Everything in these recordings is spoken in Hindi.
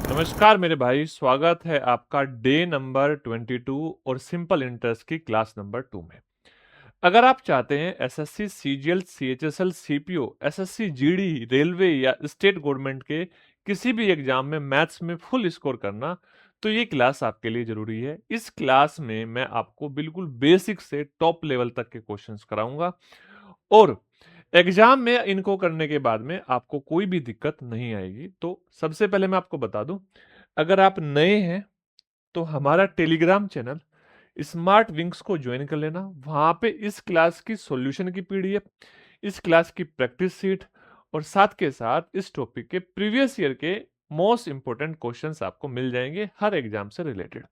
नमस्कार मेरे भाई, स्वागत है आपका डे नंबर 22 और सिंपल इंटरेस्ट की क्लास नंबर 2 में। अगर आप चाहते हैं SSC, CGL, CHSL, CPO, SSC, GD, railway या स्टेट गवर्नमेंट के किसी भी एग्जाम में मैथ्स में फुल स्कोर करना, तो ये क्लास आपके लिए जरूरी है। इस क्लास में मैं आपको बिल्कुल बेसिक से टॉप लेवल तक के क्वेश्चंस कराऊंगा और एग्जाम में इनको करने के बाद में आपको कोई भी दिक्कत नहीं आएगी। तो सबसे पहले मैं आपको बता दूं, अगर आप नए हैं तो हमारा टेलीग्राम चैनल स्मार्ट विंग्स को ज्वाइन कर लेना। वहां पे इस क्लास की सॉल्यूशन की पीडीएफ, इस क्लास की प्रैक्टिस सीट और साथ के साथ इस टॉपिक के प्रीवियस ईयर के मोस्ट इंपोर्टेंट क्वेश्चंस आपको मिल जाएंगे हर एग्जाम से रिलेटेड।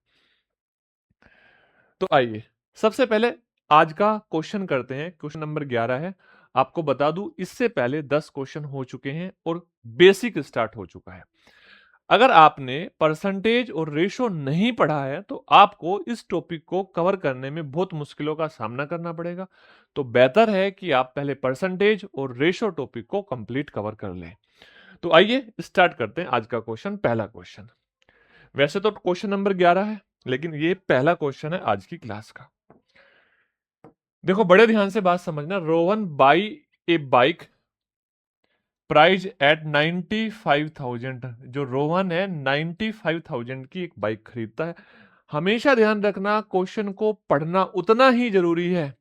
तो आइए सबसे पहले आज का क्वेश्चन करते हैं। क्वेश्चन नंबर 11 है। आपको बता दूं, इससे पहले 10 क्वेश्चन हो चुके हैं और बेसिक स्टार्ट हो चुका है। अगर आपने परसेंटेज और रेशो नहीं पढ़ा है तो आपको इस टॉपिक को कवर करने में बहुत मुश्किलों का सामना करना पड़ेगा। तो बेहतर है कि आप पहले परसेंटेज और रेशो टॉपिक को कंप्लीट कवर कर लें। तो आइए स्टार्ट करते हैं आज का क्वेश्चन। पहला क्वेश्चन, वैसे तो क्वेश्चन नंबर 11 है, लेकिन ये पहला क्वेश्चन है आज की क्लास का। देखो बड़े ध्यान से बात समझना। Rohan buy a bike price at 95,000। जो रोहन है 95,000 की एक बाइक खरीदता है। हमेशा ध्यान रखना, क्वेश्चन को पढ़ना उतना ही जरूरी है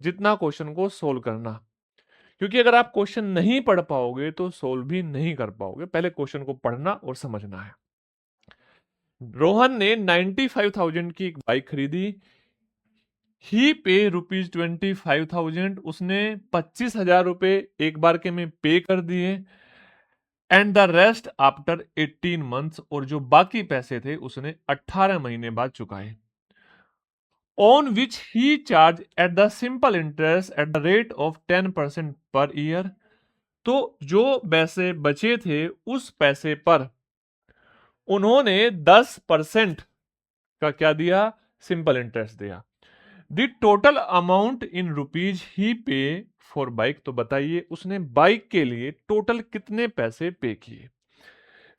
जितना क्वेश्चन को सोल्व करना। क्योंकि अगर आप क्वेश्चन नहीं पढ़ पाओगे तो सोल्व भी नहीं कर पाओगे। पहले क्वेश्चन को पढ़ना और समझना है। रोहन ने 95,000 की एक बाइक खरीदी। ही पे ₹25,000। उसने 25,000 रुपए एक बार के में पे कर दिए and the rest after 18 months. और जो बाकी पैसे थे उसने 18 महीने बाद चुकाए। On which he charge at the simple interest eight the rate of 10% per year. तो जो पैसे बचे थे उस पैसे पर उन्होंने 10% का क्या दिया, सिंपल इंटरेस्ट दिया। The total amount in rupees he pay for bike. तो बताइए उसने बाइक के लिए टोटल कितने पैसे पे किए।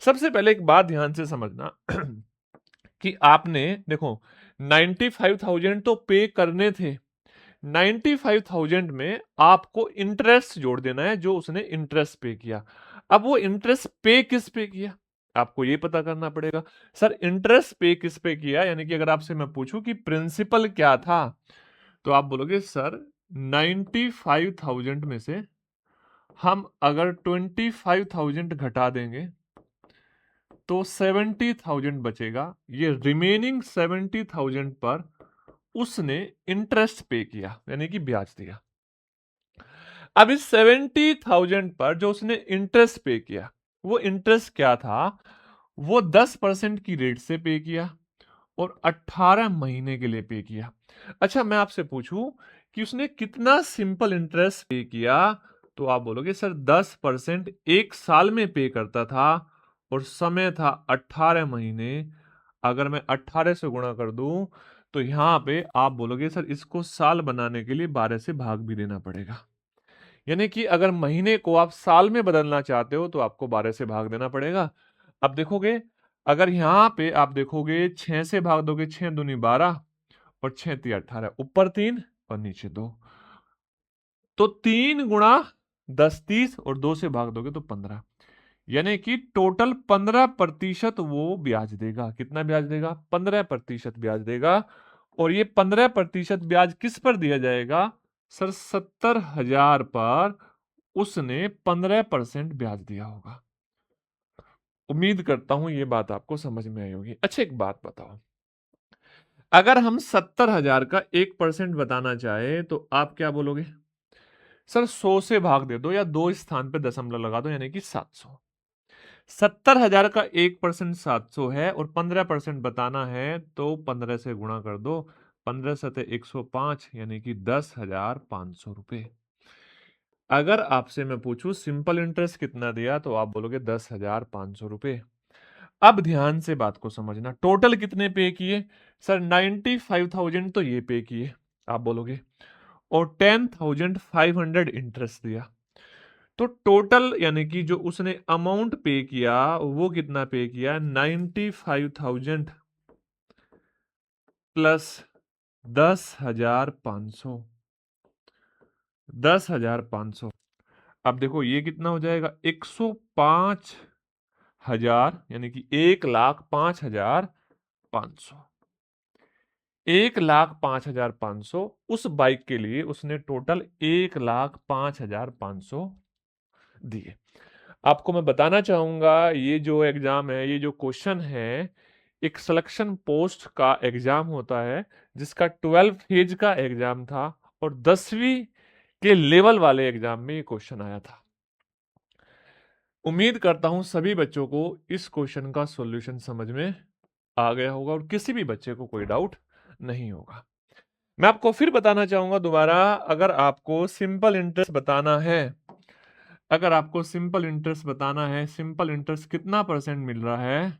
सबसे पहले एक बात ध्यान से समझना कि आपने देखो 95,000 तो पे करने थे। 95,000 में आपको इंटरेस्ट जोड़ देना है जो उसने इंटरेस्ट पे किया। अब वो इंटरेस्ट पे किस पे किया आपको ये पता करना पड़ेगा। सर इंटरेस्ट पे किस पे किया, यानी कि अगर आपसे मैं पूछूं कि प्रिंसिपल क्या था तो आप बोलोगे सर 95,000 में से हम अगर 25,000 घटा देंगे तो 70,000 बचेगा। ये रिमेनिंग 70,000 पर उसने इंटरेस्ट पे किया, यानी कि ब्याज दिया। अब इस 70,000 पर जो उसने इंटरेस्ट पे किया, वो इंटरेस्ट क्या था, वो 10% की रेट से पे किया और 18 महीने के लिए पे किया। अच्छा मैं आपसे पूछूं कि उसने कितना सिंपल इंटरेस्ट पे किया, तो आप बोलोगे सर 10% एक साल में पे करता था और समय था 18 महीने। अगर मैं 18 से गुणा कर दूं तो यहां पे आप बोलोगे सर इसको साल बनाने के लिए 12 से भाग भी देना पड़ेगा। यानी कि अगर महीने को आप साल में बदलना चाहते हो तो आपको 12 से भाग देना पड़ेगा। अब देखोगे, अगर यहां पे आप देखोगे 6 से भाग दोगे, 6 दूनी 12 और 6 ती 18, ऊपर 3 और नीचे 2, तो 3 गुणा 10 30 और 2 से भाग दोगे तो 15। यानी कि टोटल 15% वो ब्याज देगा। कितना ब्याज देगा, 15% ब्याज देगा। और ये 15% ब्याज किस पर दिया जाएगा, सर 70,000 पर उसने 15% ब्याज दिया होगा। उम्मीद करता हूं ये बात आपको समझ में आई होगी। अच्छा एक बात बताओ, अगर हम 70,000 का 1% बताना चाहे तो आप क्या बोलोगे। सर 100 से भाग दे दो या दो स्थान पे दशमलव लगा दो, यानी कि 700। 70,000 का 1% 700 है और 15% बताना है तो 15 से गुणा कर दो। 15 सते 105, यानी कि 10,500 रुपए। अगर आपसे मैं पूछूं सिंपल इंटरेस्ट कितना दिया तो आप बोलोगे 10,500 रुपए। अब ध्यान से बात को समझना, टोटल कितने पे किए, सर 95,000 तो ये पे किए आप बोलोगे, और 10,500 इंटरेस्ट दिया। तो टोटल यानी कि जो उसने अमाउंट पे किया वो कितना पे किया, 95,000 प्लस 10,500, 10,500। अब देखो ये कितना हो जाएगा, 105,000 यानी कि 1,05,500, 1,05,500 उस बाइक के लिए उसने टोटल 1,05,500 दिए। आपको मैं बताना चाहूंगा ये जो एग्जाम है, ये जो क्वेश्चन है, एक सिलेक्शन पोस्ट का एग्जाम होता है जिसका 12 फेज का एग्जाम था और 10वीं के लेवल वाले एग्जाम में ये क्वेश्चन आया था। उम्मीद करता हूं सभी बच्चों को इस क्वेश्चन का सॉल्यूशन समझ में आ गया होगा और किसी भी बच्चे को कोई डाउट नहीं होगा। मैं आपको फिर बताना चाहूंगा दोबारा, अगर आपको सिंपल इंटरेस्ट बताना है, अगर आपको सिंपल इंटरेस्ट बताना है, सिंपल इंटरेस्ट कितना परसेंट मिल रहा है,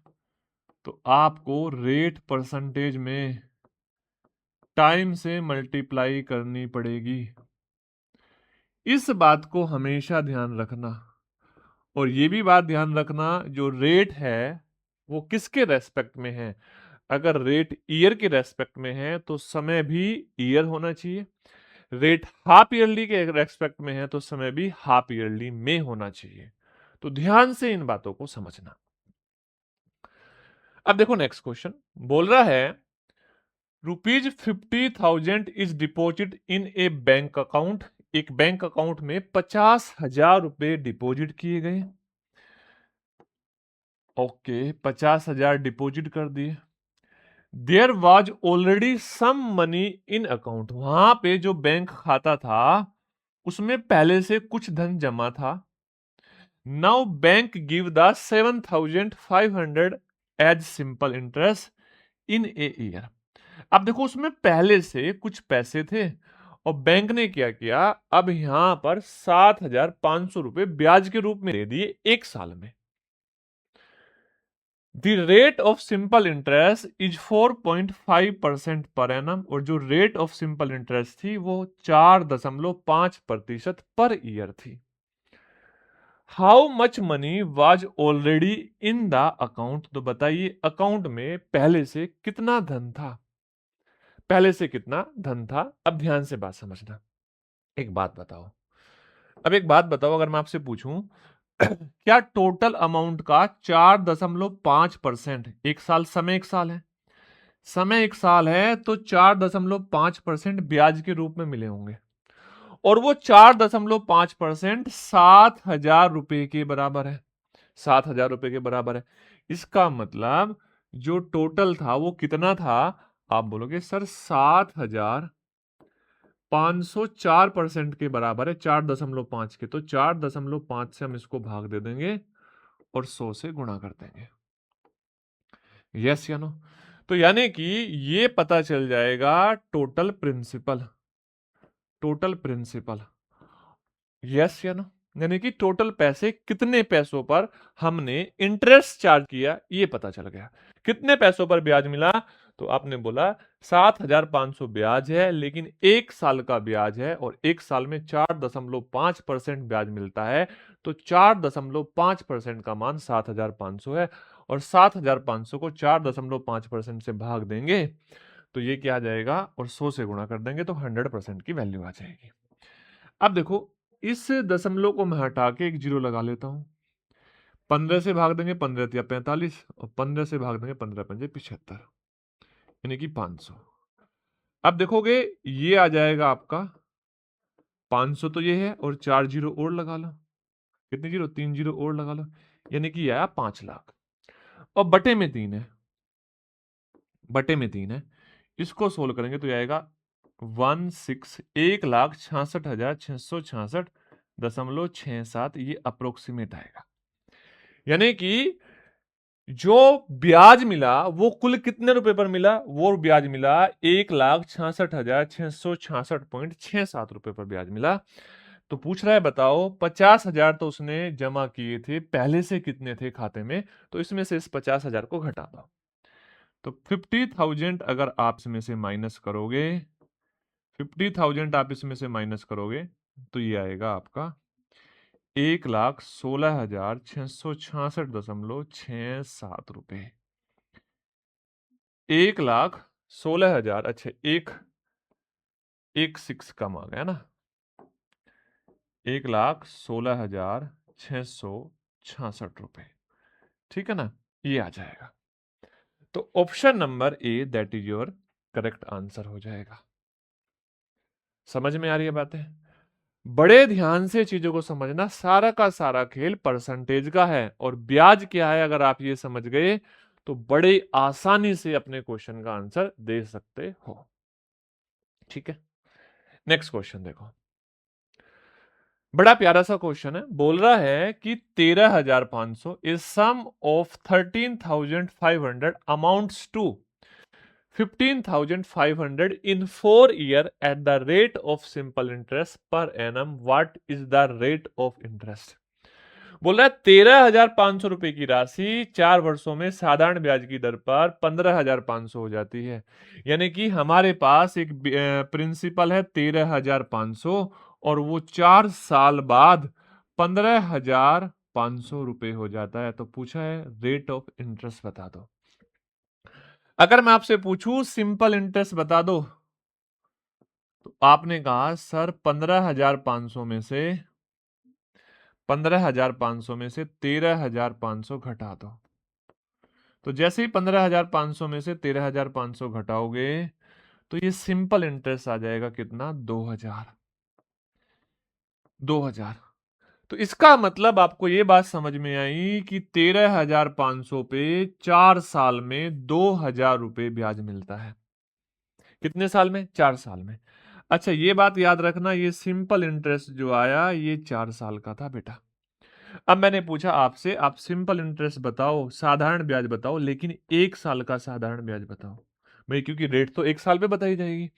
तो आपको रेट परसेंटेज में टाइम से मल्टीप्लाई करनी पड़ेगी। इस बात को हमेशा ध्यान रखना, और ये भी बात ध्यान रखना जो रेट है वो किसके रेस्पेक्ट में है। अगर रेट ईयर के रेस्पेक्ट में है तो समय भी ईयर होना चाहिए, रेट हाफ ईयरली के रेस्पेक्ट में है तो समय भी हाफ ईयरली में होना चाहिए। तो ध्यान से इन बातों को समझना। अब देखो नेक्स्ट क्वेश्चन बोल रहा है ₹50,000 is deposit in A bank account. एक बैंक अकाउंट में 50,000 रुपए डिपॉजिट किए गए। ओके, 50,000 डिपॉजिट कर दिए। There was already some money in account, वहां पे जो बैंक खाता था उसमें पहले से कुछ धन जमा था। Now bank give the 7,500 as simple interest in a year. अब देखो उसमें पहले से कुछ पैसे थे और बैंक ने क्या किया, अब यहां पर 7,500 रुपए ब्याज के रूप में दे दिए एक साल में। The rate of simple interest is 4.5% per annum, और जो रेट ऑफ सिंपल इंटरेस्ट थी वो 4.5% पर ईयर थी। How much money was already in the account, तो बताइए अकाउंट में पहले से कितना धन था, पहले से कितना धन था। अब ध्यान से बात समझना। एक बात बताओ, अब एक बात बताओ, अगर मैं आपसे पूछूं क्या टोटल अमाउंट का 4.5%, एक साल, समय एक साल है, समय एक साल है तो 4.5% ब्याज के रूप में मिले होंगे, और वो 4.5% 7,000 रुपए के बराबर है, 7,000 रुपए के बराबर है। इसका मतलब जो टोटल था वो कितना था, आप बोलोगे सर 7,504% के बराबर है 4.5 के, तो 4.5 से हम इसको भाग दे देंगे और 100 से गुणा कर देंगे। Yes or no? तो यानी कि ये पता चल जाएगा total principal, total principal. Yes or no? यानी कि टोटल पैसे कितने पैसों पर हमने इंटरेस्ट चार्ज किया ये पता चल गया। कितने पैसों पर ब्याज मिला, तो आपने बोला 7,500 ब्याज है, लेकिन एक साल का ब्याज है और एक साल में 4.5% ब्याज मिलता है, तो 4.5% का मान 7,500 है, और 7,500 को 4.5% से भाग देंगे तो ये क्या आ जाएगा, और 100 से गुणा कर देंगे तो 100% की वैल्यू आ जाएगी। अब देखो इस दशमलव को मैं हटा के एक जीरो लगा लेता हूं। 15 से भाग देंगे 15 या 45, और 15 से भाग देंगे 15 पंजे 75, यानी कि 500। अब देखोगे ये आ जाएगा आपका 500, तो ये है, और 4 जीरो और लगा लो, कितने जीरो, 3 जीरो और लगा लो, यानी कि आया 5 लाख। और बटे में 3 है, बटे में 3 है, इसको सोल्व करेंगे तो ये आएगा 1,66,66,666.67, ये अप्रोक्सीमेट आएगा। यानी कि जो ब्याज मिला वो कुल कितने रुपए पर मिला, वो ब्याज मिला 1,66,666.67 रुपए पर ब्याज मिला। तो पूछ रहा है बताओ 50,000 तो उसने जमा किए थे, पहले से कितने थे खाते में, तो इसमें से इस 50,000 को घटा दो। तो 50,000 अगर आप इसमें से माइनस करोगे, 50,000 आप इसमें से माइनस करोगे तो ये आएगा आपका 1,16,666.67 रुपए। 1,16,000, अच्छा एक सिक्स कम आ गया ना, 1,16,666 रुपए, ठीक है ना, ये आ जाएगा। तो option number A that is your correct answer हो जाएगा। समझ में आ रही है बातें? बड़े ध्यान से चीजों को समझना, सारा का सारा खेल परसेंटेज का है और ब्याज क्या है, अगर आप ये समझ गए तो बड़े आसानी से अपने क्वेश्चन का आंसर दे सकते हो। ठीक है, नेक्स्ट क्वेश्चन देखो, बड़ा प्यारा सा क्वेश्चन है। बोल रहा है कि 13,500 is sum of 13,500 amounts to 15,500 in 4 year at the rate of simple interest per annum. What is the rate of interest? बोल रहा है 13,500 रुपए की राशि 4 वर्षों में साधारण ब्याज की दर पर 15,500 हो जाती है। यानी कि हमारे पास एक प्रिंसिपल है 13,500 और वो 4 साल बाद 15,500 रुपए हो जाता है। तो पूछा है रेट ऑफ इंटरेस्ट बता दो। अगर मैं आपसे पूछूं सिंपल इंटरेस्ट बता दो, तो आपने कहा सर 15,500 में से 13,500 घटा दो। तो जैसे ही 15,500 में से 13,500 घटाओगे तो ये सिंपल इंटरेस्ट आ जाएगा कितना, 2,000। 2,000। तो इसका मतलब आपको ये बात समझ में आई कि 13,500 पे 4 साल में 2,000 रुपए ब्याज मिलता है। कितने साल में? 4 साल में। अच्छा ये बात याद रखना, ये सिंपल इंटरेस्ट जो आया ये 4 साल का था बेटा। अब मैंने पूछा आपसे, आप सिंपल इंटरेस्ट बताओ, साधारण ब्याज बताओ, लेकिन 1 साल का साधारण ब्याज बताओ भाई, क्योंकि रेट तो 1 साल पे बताई जाएगी।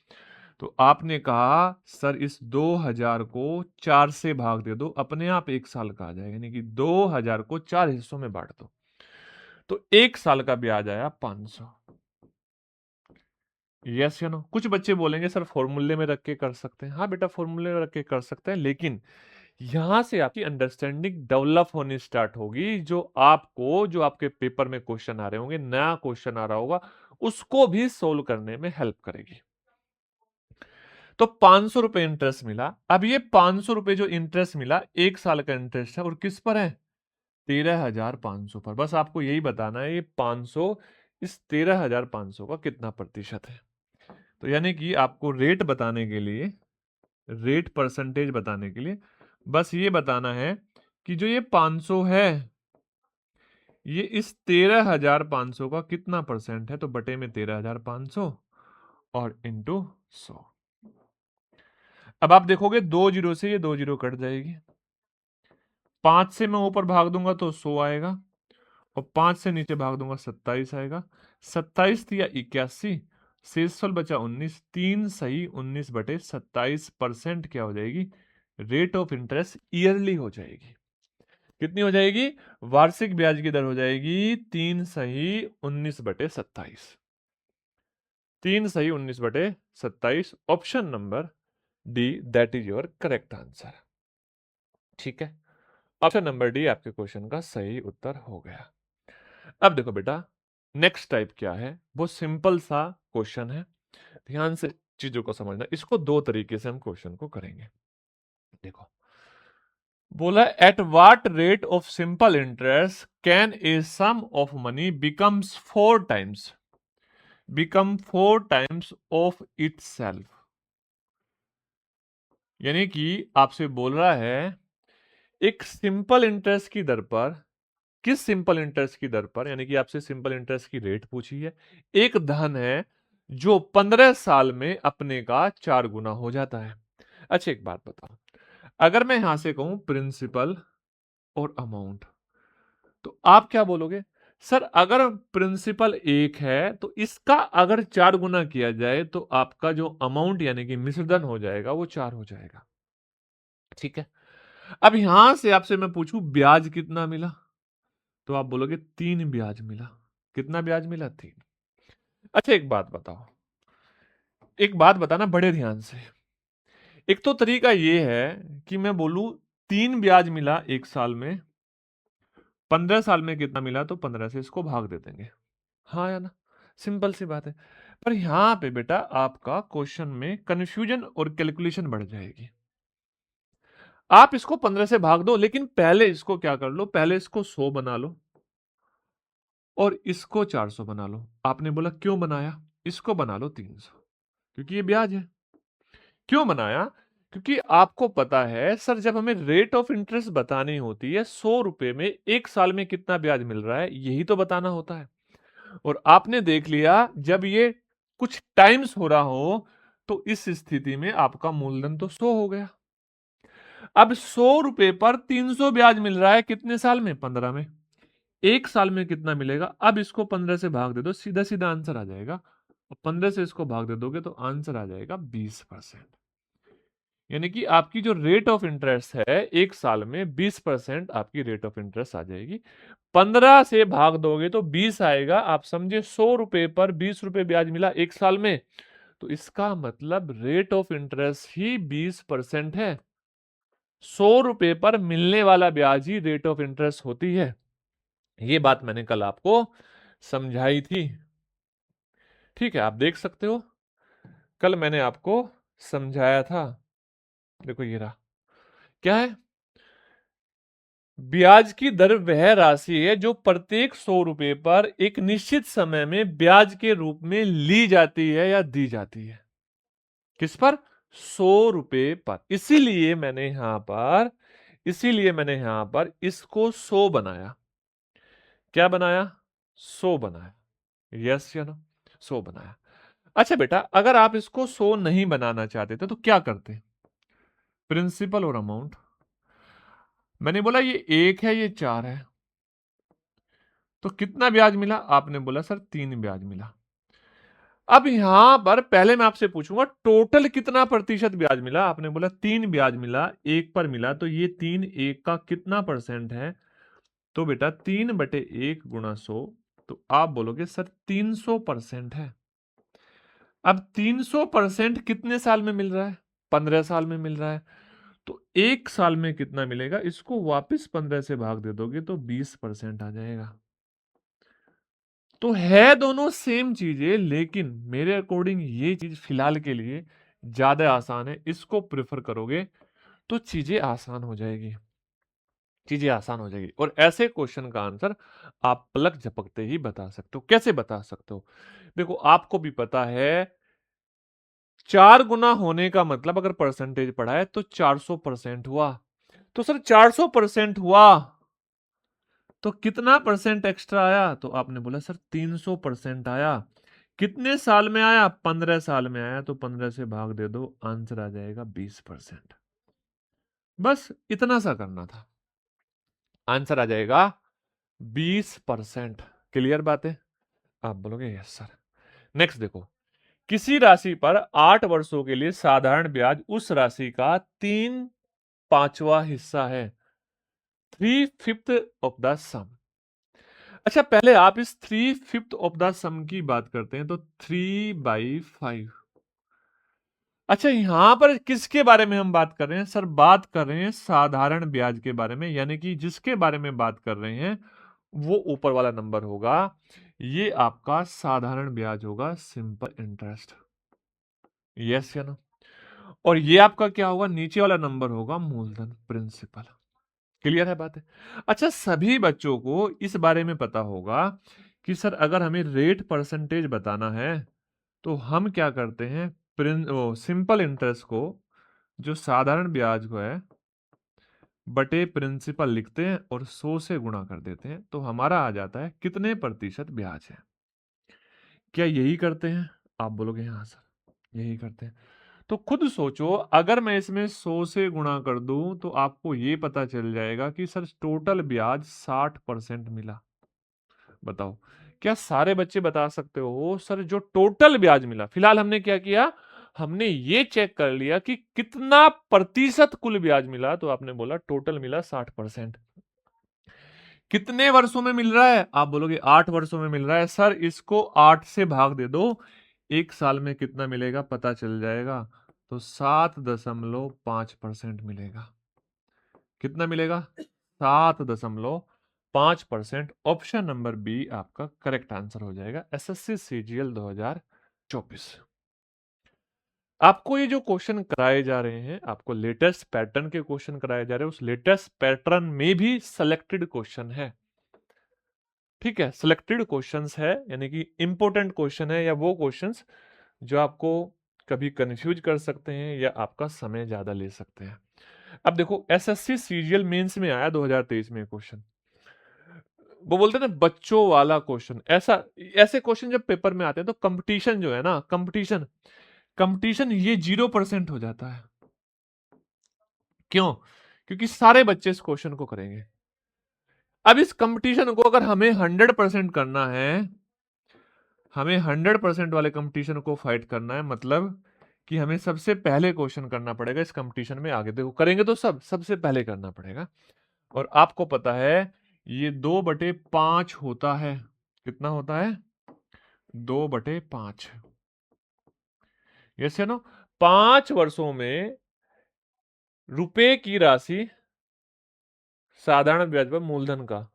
तो आपने कहा सर इस 2,000 को 4 से भाग दे दो, अपने आप 1 साल का आ जाएगा, यानी कि 2,000 को 4 हिस्सों में बांट दो। तो 1 साल का ब्याज आया 500। Yes or no? कुछ बच्चे बोलेंगे सर फॉर्मूले में रख के कर सकते हैं। हाँ बेटा फॉर्मूले में रख के कर सकते हैं, लेकिन यहां से आपकी अंडरस्टैंडिंग डेवलप होनी स्टार्ट होगी, जो आपके पेपर में क्वेश्चन आ रहे होंगे, नया क्वेश्चन आ रहा होगा, उसको भी सोल्व करने में हेल्प करेगी। तो 500 रुपए इंटरेस्ट मिला। अब ये 500 रुपए जो इंटरेस्ट मिला 1 साल का इंटरेस्ट है और किस पर है? 13,500 पर। बस आपको यही बताना है ये 500 इस 13,500 का कितना प्रतिशत है। तो यानी कि आपको रेट बताने के लिए, रेट परसेंटेज बताने के लिए बस ये बताना है कि जो ये 500 है ये इस 13,500 का कितना परसेंट है। तो बटे में 13,500 और इंटू 100। अब आप देखोगे 2 जीरो से ये 2 जीरो कट जाएगी, 5 से मैं ऊपर भाग दूंगा तो 100 आएगा और 5 से नीचे भाग दूंगा 27 आएगा। 27 या 81, शेषफल बचा 19, 3 सही 19 बटे 27% क्या हो जाएगी? रेट ऑफ इंटरेस्ट ईयरली हो जाएगी। कितनी हो जाएगी? वार्षिक ब्याज की दर हो जाएगी 3 सही 19 बटे 27। 3 सही 19 बटे 27, option number D that is your correct answer. ठीक है, ऑप्शन नंबर डी आपके क्वेश्चन का सही उत्तर हो गया। अब देखो बेटा नेक्स्ट टाइप क्या है, वो सिंपल सा क्वेश्चन है, ध्यान से चीजों को समझना। इसको दो तरीके से हम क्वेश्चन को करेंगे। देखो बोला at what rate of simple interest can a sum of money becomes 4 times of itself. यानी कि आपसे बोल रहा है एक सिंपल इंटरेस्ट की दर पर, किस सिंपल इंटरेस्ट की दर पर, यानी कि आपसे सिंपल इंटरेस्ट की रेट पूछी है, एक धन है जो 15 साल में अपने का 4 गुना हो जाता है। अच्छा एक बात बताओ, अगर मैं यहां से कहूं प्रिंसिपल और अमाउंट, तो आप क्या बोलोगे? सर अगर प्रिंसिपल 1 है तो इसका अगर 4 गुना किया जाए तो आपका जो अमाउंट यानी कि मिश्रधन हो जाएगा वो 4 हो जाएगा। ठीक है, अब यहां से आपसे मैं पूछूं ब्याज कितना मिला, तो आप बोलोगे 3 ब्याज मिला। कितना ब्याज मिला? 3। अच्छा एक बात बताओ, एक बात बताना बड़े ध्यान से। एक तो तरीका ये है कि मैं बोलूं 3 ब्याज मिला 1 साल में, 15 साल में कितना मिला, तो 15 से इसको भाग दे देंगे। हाँ या ना? सिंपल सी बात है। पर यहां पे बेटा आपका क्वेश्चन में कंफ्यूजन और कैलकुलेशन बढ़ जाएगी। आप इसको 15 से भाग दो, लेकिन पहले इसको क्या कर लो, पहले इसको 100 बना लो और इसको 400 बना लो। आपने बोला क्यों बनाया? इसको बना लो 300, क्योंकि ये ब्याज है। क्यों बनाया? क्योंकि आपको पता है सर, जब हमें रेट ऑफ इंटरेस्ट बतानी होती है 100 रुपए में 1 साल में कितना ब्याज मिल रहा है, यही तो बताना होता है। और आपने देख लिया, जब ये कुछ टाइम्स हो रहा हो तो इस स्थिति में आपका मूलधन तो 100 हो गया। अब 100 रुपए पर 300 ब्याज मिल रहा है, कितने साल में? 15 में। 1 साल में कितना मिलेगा? अब इसको 15 से भाग दे दो, सीधा सीधा आंसर आ जाएगा। और 15 से इसको भाग दे दोगे तो आंसर आ जाएगा 20%। यानी कि आपकी जो रेट ऑफ इंटरेस्ट है 1 साल में 20% आपकी रेट ऑफ इंटरेस्ट आ जाएगी। 15 से भाग दोगे तो 20 आएगा। आप समझे, 100 रुपए पर 20 रुपए ब्याज मिला 1 साल में, तो इसका मतलब रेट ऑफ इंटरेस्ट ही 20% है। 100 रुपए पर मिलने वाला ब्याज ही रेट ऑफ इंटरेस्ट होती है। ये बात मैंने कल आपको समझाई थी। ठीक है, आप देख सकते हो, कल मैंने आपको समझाया था। देखो ये रहा, क्या है? ब्याज की दर वह राशि है जो प्रत्येक 100 रुपए पर एक निश्चित समय में ब्याज के रूप में ली जाती है या दी जाती है। किस पर? 100 रुपए पर। इसीलिए मैंने यहां पर इसको 100 बनाया। क्या बनाया? 100 बनाया। Yes or no? 100 बनाया। अच्छा बेटा, अगर आप इसको 100 नहीं बनाना चाहते थे तो क्या करते? प्रिंसिपल और अमाउंट। मैंने बोला ये 1 है, ये 4 है, तो कितना ब्याज मिला? आपने बोला सर 3 ब्याज मिला। अब यहां पर पहले मैं आपसे पूछूंगा टोटल कितना प्रतिशत ब्याज मिला? आपने बोला 3 ब्याज मिला, 1 पर मिला, तो ये 3 1 का कितना परसेंट है? तो बेटा 3/1 गुणा 100, तो आप बोलोगे सर 300% है। अब 300% कितने साल में मिल रहा है? 15 साल में मिल रहा है। तो 1 साल में कितना मिलेगा? इसको वापस 15 से भाग दे दोगे तो 20% आ जाएगा। तो है दोनों सेम चीजें, लेकिन मेरे अकॉर्डिंग ये चीज फिलहाल के लिए ज्यादा आसान है। इसको प्रेफर करोगे तो चीजें आसान हो जाएगी। चीजें आसान हो जाएगी। और ऐसे क्वेश्चन का आंसर आप पलक झपकते ही बता सकते हो। कैसे बता सकते हो? देखो, आपको भी पता है 4 गुना होने का मतलब, अगर परसेंटेज पढ़ा है तो 400% हुआ। तो सर 400% हुआ तो कितना परसेंट एक्स्ट्रा आया? तो आपने बोला सर 300% आया। कितने साल में आया? 15 साल में आया, तो 15 से भाग दे दो, आंसर आ जाएगा 20%। बस इतना सा करना था, आंसर आ जाएगा 20%। क्लियर बात है? आप बोलोगे यस सर। नेक्स्ट देखो, किसी राशि पर 8 वर्षों के लिए साधारण ब्याज उस राशि का 3/5वां हिस्सा है, 3/5 ऑफ द सम। अच्छा, पहले आप इस 3/5 ऑफ द सम की बात करते हैं, तो 3/5। अच्छा, यहां पर किसके बारे में हम बात कर रहे हैं? सर बात कर रहे हैं साधारण ब्याज के बारे में, यानी कि जिसके बारे में बात कर रहे हैं वो ऊपर वाला नंबर होगा, ये आपका साधारण ब्याज होगा, simple interest. Yes or no? और ये आपका क्या होगा? नीचे वाला नंबर होगा मूलधन, प्रिंसिपल। क्लियर है बात है? अच्छा, सभी बच्चों को इस बारे में पता होगा कि सर अगर हमें रेट परसेंटेज बताना है तो हम क्या करते हैं, सिंपल इंटरेस्ट को, जो साधारण ब्याज को है, बटे प्रिंसिपल लिखते हैं और 100 से गुणा कर देते हैं, तो हमारा आ जाता है कितने प्रतिशत ब्याज है। क्या यही करते हैं? आप बोलोगे हाँ सर यही करते हैं। तो खुद सोचो, अगर मैं इसमें 100 से गुणा कर दूं तो आपको ये पता चल जाएगा कि सर टोटल ब्याज 60% मिला। बताओ, क्या सारे बच्चे बता सकते हो सर जो टोटल ब्याज मिला? फिलहाल हमने क्या किया, हमने ये चेक कर लिया कि कितना प्रतिशत कुल ब्याज मिला, तो आपने बोला टोटल मिला 60%। कितने वर्षों में मिल रहा है? आप बोलोगे 8 वर्षों में मिल रहा है। सर इसको 8 से भाग दे दो, 1 साल में कितना मिलेगा पता चल जाएगा, तो 7.5% मिलेगा। कितना मिलेगा? 7.5%। ऑप्शन नंबर बी आपका करेक्ट आंसर हो जाएगा एसएससी सीजीएल 2024। आपको ये जो क्वेश्चन कराए जा रहे हैं, आपको लेटेस्ट पैटर्न के क्वेश्चन कराए जा रहे हैं, उस लेटेस्ट पैटर्न में भी सिलेक्टेड क्वेश्चन है। ठीक है, सिलेक्टेड क्वेश्चंस है, यानी कि इंपॉर्टेंट क्वेश्चन है, या वो क्वेश्चंस जो आपको कभी कंफ्यूज कर सकते हैं या आपका समय ज्यादा ले सकते हैं। अब देखो, एसएससी सीजीएल मेंस में आया 2023 में क्वेश्चन, वो बोलते हैं ना बच्चों वाला क्वेश्चन। ऐसे क्वेश्चन जब पेपर में आते हैं तो कंपटीशन जो है ना, कंपटीशन कंपटीशन ये 0% हो जाता है। क्यों? क्योंकि सारे बच्चे इस क्वेश्चन को करेंगे। अब इस कंपटीशन को अगर हमें 100% करना है, हमें 100% वाले कंपटीशन को फाइट करना है, मतलब कि हमें सबसे पहले क्वेश्चन करना पड़ेगा इस कंपटीशन में। आगे देखो, करेंगे तो सबसे पहले करना पड़ेगा। और आपको पता है ये 2/5 होता है। कितना होता है? 2/5। Yes or no? 5 वर्षों में रुपए की राशि साधारण ब्याज पर मूलधन का,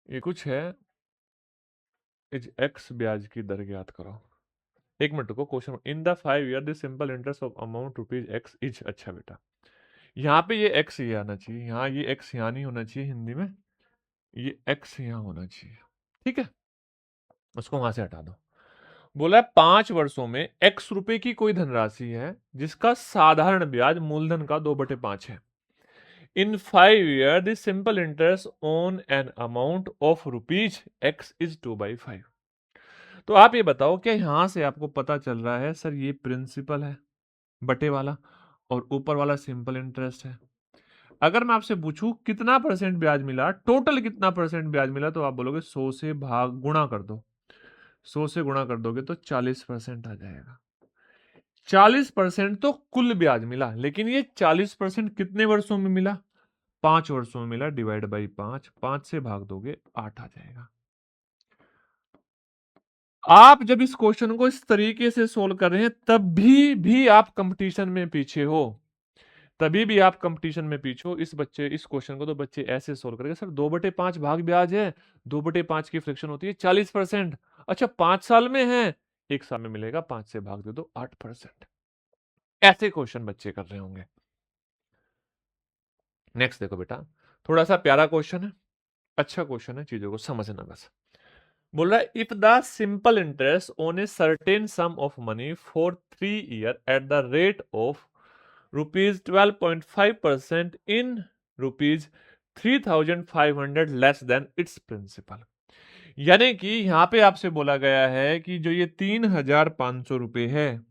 ये कुछ है, इज एक्स ब्याज की दर ज्ञात करो। एक मिनट को, question in the 5 year the simple interest of amount rupees x is. अच्छा बेटा, यहाँ पे ये एक्स ये आना चाहिए, यहाँ ये एक्स यहाँ नहीं होना चाहिए, हिंदी में ये एक्स यहाँ होना चाहिए। ठीक है, उसको वहां से हटा दो। बोला है 5 वर्षों में एक्स रुपए की कोई धनराशि है जिसका साधारण ब्याज मूलधन का 2/5 है। इन 5 year the simple interest on an amount of rupees x is 2/5। तो आप ये बताओ, क्या यहां से आपको पता चल रहा है सर ये प्रिंसिपल है बटे वाला, और ऊपर वाला सिंपल इंटरेस्ट है? अगर मैं आपसे पूछूं कितना परसेंट ब्याज मिला, टोटल कितना परसेंट ब्याज मिला, तो आप बोलोगे 100 से भाग गुणा कर दो। 100 से गुणा कर दोगे तो 40% आ जाएगा। 40% तो कुल ब्याज मिला, लेकिन ये 40% कितने वर्षों में मिला? 5 वर्षों में मिला। डिवाइड बाई 5, 5 से भाग दोगे 8 आ जाएगा। आप जब इस क्वेश्चन को इस तरीके से सोल्व कर रहे हैं तब भी आप कंपटीशन में पीछे हो, तभी भी आप कंपटीशन में पीछे हो। इस क्वेश्चन को तो बच्चे ऐसे सोल्व करेंगे, सर 2/5 भाग ब्याज है, 2/5 की फ्रैक्शन होती है 40%। अच्छा 5 साल में है, 1 साल में मिलेगा, 5 से भाग दे दो 8%। ऐसे क्वेश्चन बच्चे कर रहे होंगे। नेक्स्ट देखो बेटा, थोड़ा सा प्यारा क्वेश्चन है, अच्छा क्वेश्चन है, चीजों को समझना बस। बोल रहा है if the simple interest on a certain sum of money for 3 year at the rate of rupees 12.5% in rupees 3,500 less than its principal. यानी कि यहां पे आपसे बोला गया है कि जो ये 3,500 रुपए है,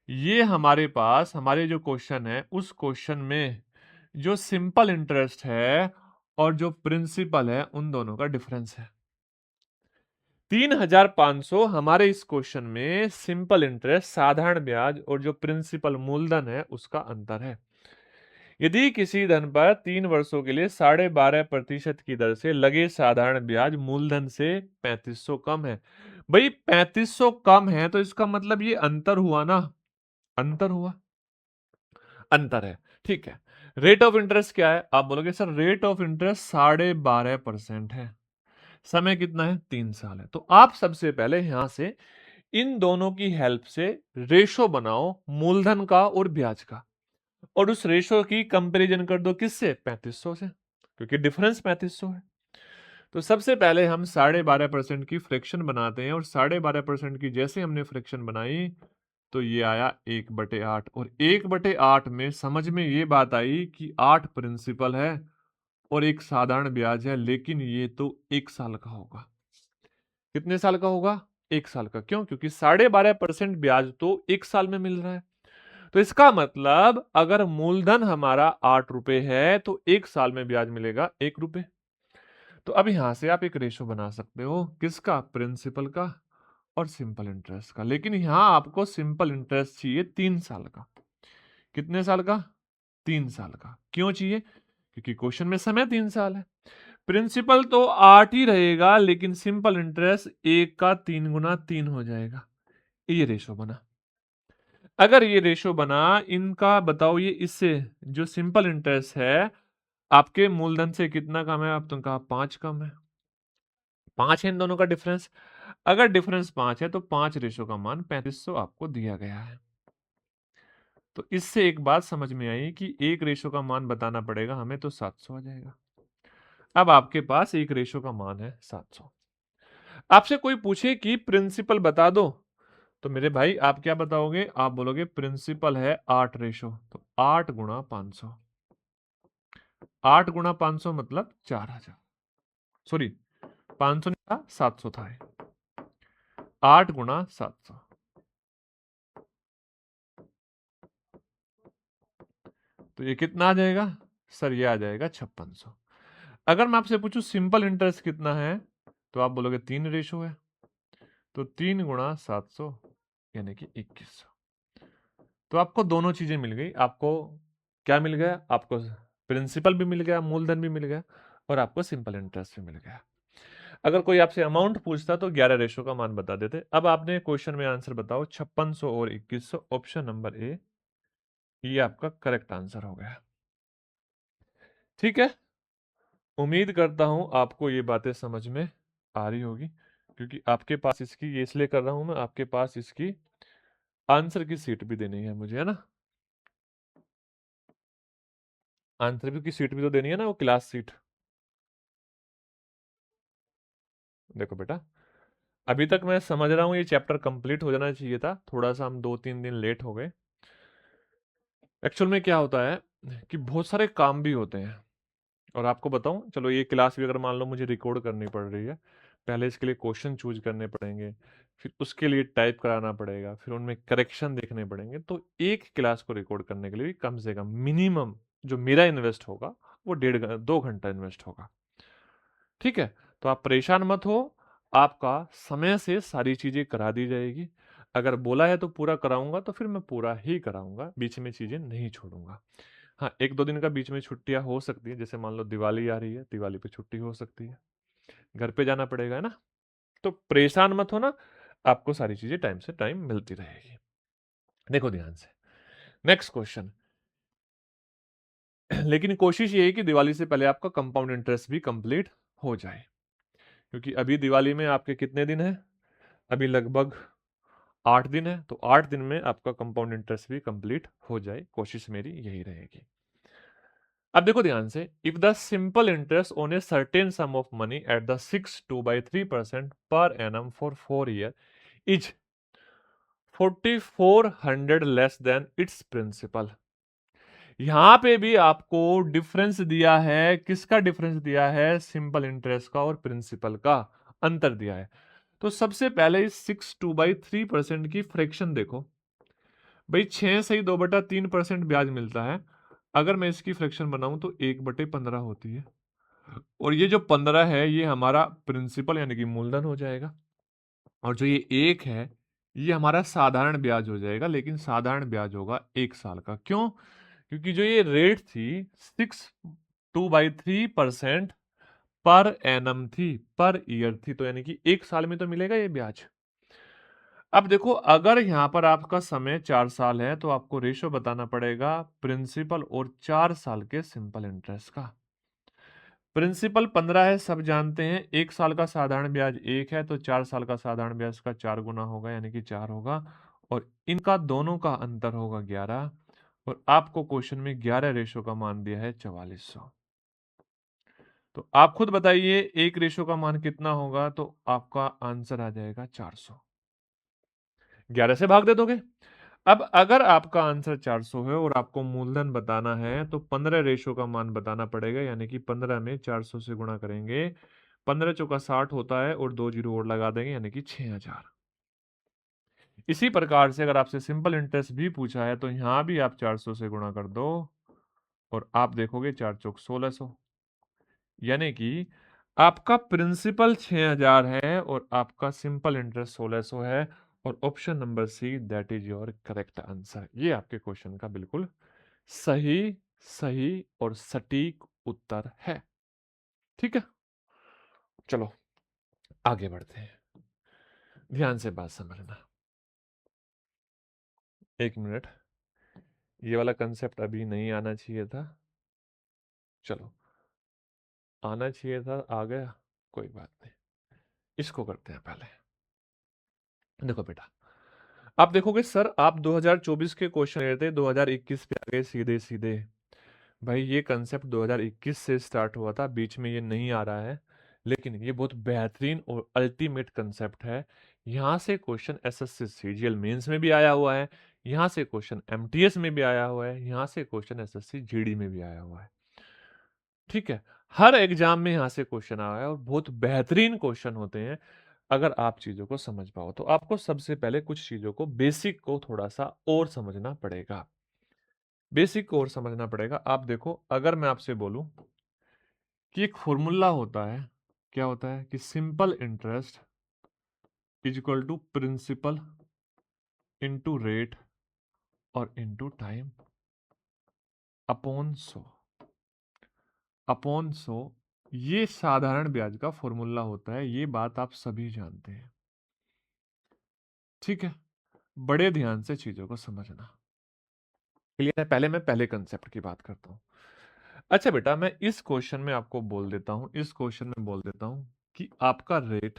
ये हमारे पास, हमारे जो क्वेश्चन है उस क्वेश्चन में जो सिंपल इंटरेस्ट है और जो प्रिंसिपल है उन दोनों का डिफरेंस है। 3,500 हमारे इस क्वेश्चन में सिंपल इंटरेस्ट साधारण ब्याज और जो प्रिंसिपल मूलधन है उसका अंतर है। यदि किसी धन पर 3 वर्षों के लिए 12.5% की दर से लगे साधारण ब्याज मूलधन से 3500 कम है। भाई 3500 कम है तो इसका मतलब ये अंतर हुआ ना, अंतर हुआ, अंतर है। ठीक है, रेट ऑफ इंटरेस्ट क्या है? आप बोलोगे सर रेट ऑफ इंटरेस्ट 12.5% है, समय कितना है? 3 साल है। तो आप सबसे पहले यहां से इन दोनों की हेल्प से रेशो बनाओ मूलधन का और ब्याज का, और उस रेशो की कंपैरिजन कर दो किससे? 3500 से, क्योंकि डिफरेंस 3500 है। तो सबसे पहले हम 12.5% की फ्रैक्शन बनाते हैं, और 12.5% की जैसे हमने फ्रैक्शन बनाई तो ये आया 1/8, और 1/8 में समझ में ये बात आई कि 8 प्रिंसिपल है और एक साधारण ब्याज है, लेकिन ये तो 1 साल का होगा। कितने साल का होगा? 1 साल का। क्यों? क्योंकि 12.5% ब्याज तो 1 साल में मिल रहा है। तो इसका मतलब अगर मूलधन हमारा 8 रुपए है तो 1 साल में ब्याज मिलेगा 1 रुपए। तो अब यहां से आप एक रेशो बना सकते हो, किसका? प्रिंसिपल का और सिंपल इंटरेस्ट का। लेकिन यहां आपको सिंपल इंटरेस्ट चाहिए 3 साल का। कितने साल का? 3 साल का। क्यों चाहिए? क्योंकि क्वेश्चन में समय 3 साल है। प्रिंसिपल तो 8 ही रहेगा, लेकिन सिंपल इंटरेस्ट 1 का 3 गुना 3 हो जाएगा। ये रेशो बना। अगर ये रेशो बना, इनका बताओ, ये इससे जो सिंपल इंटरेस्ट है आपके मूलधन से कितना कम है? आप तो कहा 5 कम है, 5 है इन दोनों का डिफरेंस। अगर डिफरेंस 5 है तो 5 रेशो का मान 3500 आपको दिया गया है। तो इससे एक बात समझ में आई कि एक रेशो का मान बताना पड़ेगा हमें, तो 700 आ जाएगा। अब आपके पास एक रेशो का मान है 700। आपसे कोई पूछे कि प्रिंसिपल बता दो, तो मेरे भाई आप क्या बताओगे? आप बोलोगे प्रिंसिपल है 8 रेशो, तो 8 गुणा 500। 8 गुणा 500 मतलब 4000। सॉरी, 500 नहीं था, 700 था। 8 गुणा 700, तो ये कितना आ जाएगा सर? ये आ जाएगा 5600। अगर मैं आपसे पूछूं सिंपल इंटरेस्ट कितना है, तो आप बोलोगे 3 रेशो है, तो 3 गुणा 700 यानी कि 2100। तो आपको दोनों चीजें मिल गई। आपको क्या मिल गया? आपको प्रिंसिपल भी मिल गया, मूलधन भी मिल गया, और आपको सिंपल इंटरेस्ट भी मिल गया। अगर कोई आपसे अमाउंट पूछता तो 11 रेशो का मान बता देते। अब आपने क्वेश्चन में आंसर बताओ, 5600 और 2100, ऑप्शन नंबर ए, ये आपका करेक्ट आंसर हो गया। ठीक है, उम्मीद करता हूं आपको ये बातें समझ में आ रही होगी, क्योंकि आपके पास इसकी, ये इसलिए कर रहा हूं मैं, आपके पास इसकी आंसर की सीट भी देनी है मुझे, है ना? आंसर भी की सीट भी तो देनी है ना, वो क्लास सीट। देखो बेटा, अभी तक मैं समझ रहा हूँ ये चैप्टर कंप्लीट हो जाना चाहिए था, थोड़ा सा हम 2-3 दिन लेट हो गए। एक्चुअल में क्या होता है कि बहुत सारे काम भी होते हैं। और आपको बताऊं, चलो ये क्लास भी अगर मान लो मुझे रिकॉर्ड करनी पड़ रही है, पहले इसके लिए क्वेश्चन चूज करने पड़ेंगे, फिर उसके लिए टाइप कराना पड़ेगा, फिर उनमें करेक्शन देखने पड़ेंगे। तो एक क्लास को रिकॉर्ड करने के लिए कम से कम मिनिमम जो मेरा इन्वेस्ट होगा वो 1.5-2 घंटा इन्वेस्ट होगा। ठीक है, तो आप परेशान मत हो, आपका समय से सारी चीजें करा दी जाएगी। अगर बोला है तो पूरा कराऊंगा, तो फिर मैं पूरा ही कराऊंगा, बीच में चीजें नहीं छोड़ूंगा। हाँ, 1-2 दिन का बीच में छुट्टियां हो सकती है, जैसे मान लो दिवाली आ रही है, दिवाली पे छुट्टी हो सकती है, घर पे जाना पड़ेगा, है ना? तो परेशान मत होना, आपको सारी चीजें टाइम से टाइम मिलती रहेगी। देखो ध्यान से, नेक्स्ट क्वेश्चन। लेकिन कोशिश ये है कि दिवाली से पहले आपका कंपाउंड इंटरेस्ट भी कंप्लीट हो जाए, क्योंकि अभी दिवाली में आपके कितने दिन है? अभी लगभग 8 दिन है, तो 8 दिन में आपका कंपाउंड इंटरेस्ट भी कंप्लीट हो जाए, कोशिश मेरी यही रहेगी। अब देखो ध्यान से, if the simple interest on a certain sum of money at the 6.2/3% per annum for 4 year is 4400 less than its principal. यहां पे भी आपको डिफरेंस दिया है, किसका डिफरेंस दिया है? सिंपल इंटरेस्ट का और प्रिंसिपल का अंतर दिया है। तो सबसे पहले इस 6/2/3% की फ्रैक्शन देखो भाई, 6 से ही 2/3% ब्याज मिलता है। अगर मैं इसकी फ्रैक्शन बनाऊं तो 1/15 होती है, और ये जो 15 है ये हमारा प्रिंसिपल यानी कि मूलधन हो जाएगा, और जो ये 1 है ये हमारा साधारण ब्याज हो जाएगा, लेकिन साधारण ब्याज होगा 1 साल का। क्यों? क्योंकि जो ये रेट थी 6/2/3% पर एनम थी, पर ईयर थी, तो यानी कि 1 साल में तो मिलेगा ये ब्याज। अब देखो, अगर यहां पर आपका समय 4 साल है, तो आपको रेशो बताना पड़ेगा प्रिंसिपल और 4 साल के सिंपल इंटरेस्ट का। प्रिंसिपल 15 है, सब जानते हैं। 1 साल का साधारण ब्याज 1 है, तो 4 साल का साधारण ब्याज का 4 गुना होगा, यानी कि 4 होगा, और इनका दोनों का अंतर होगा 11। और आपको क्वेश्चन में 11 रेशो का मान दिया है 4400। तो आप खुद बताइए एक रेशो का मान कितना होगा? तो आपका आंसर आ जाएगा 400। 11 से भाग दे दोगे। अब अगर आपका आंसर 400 है और आपको मूलधन बताना है, तो 15 रेशो का मान बताना पड़ेगा, यानी कि 15 में 400 से गुणा करेंगे। 15 चौका 60 होता है, और 2 जीरो और लगा देंगे, यानी कि 6000। इसी प्रकार से अगर आपसे सिंपल इंटरेस्ट भी पूछा है, तो यहां भी आप 400 से गुणा कर दो, और आप देखोगे 4 चौक 1600, यानी कि आपका प्रिंसिपल 6000 है और आपका सिंपल इंटरेस्ट 1600 है। और option number C, that is your correct answer. ये आपके क्वेश्चन का बिल्कुल सही, सही और सटीक उत्तर है। ठीक है, चलो आगे बढ़ते हैं, ध्यान से बात समझना। एक मिनट, ये वाला कंसेप्ट अभी नहीं आना चाहिए था, चलो आना चाहिए था, आ गया, कोई बात नहीं। इसको करते हैं पहले। देखो बेटा, आप देखोगे सर आप 2024 के क्वेश्चन लेते 2021 पे आ गए सीधे सीधे। भाई ये कंसेप्ट 2021 से स्टार्ट हुआ था, बीच में ये नहीं आ रहा है, लेकिन ये बहुत बेहतरीन और अल्टीमेट कंसेप्ट है। यहाँ से क्वेश्चन एसएससी सीजीएल मेंस में भी आया हुआ है, यहाँ से क्वेश्चन एमटीएस में भी आया हुआ है, यहाँ से क्वेश्चन एसएससी जीडी में भी आया हुआ है। ठीक है, हर एग्जाम में यहाँ से क्वेश्चन आया है और बहुत बेहतरीन क्वेश्चन होते हैं अगर आप चीजों को समझ पाओ। तो आपको सबसे पहले कुछ चीजों को बेसिक को थोड़ा सा और समझना पड़ेगा, बेसिक को और समझना पड़ेगा। आप देखो, अगर मैं आपसे बोलूं कि एक फॉर्मूला होता है, क्या होता है कि simple interest is equal to principal into rate और इनटू टाइम अपॉन 100। ये साधारण ब्याज का फॉर्मूला होता है, ये बात आप सभी जानते हैं। ठीक है, बड़े ध्यान से चीजों को समझना। क्लियर है? पहले मैं पहले कंसेप्ट की बात करता हूं। अच्छा बेटा, मैं इस क्वेश्चन में आपको बोल देता हूं, इस क्वेश्चन में बोल देता हूं कि आपका रेट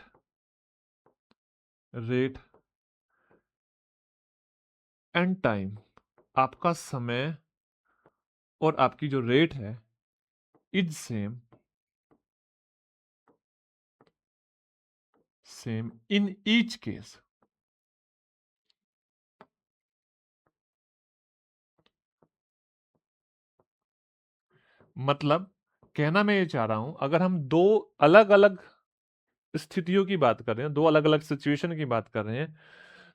एंड टाइम, आपका समय और आपकी जो रेट है is same in each case. मतलब कहना मैं ये चाह रहा हूं, अगर हम दो अलग अलग स्थितियों की बात कर रहे हैं, दो अलग अलग सिचुएशन की बात कर रहे हैं,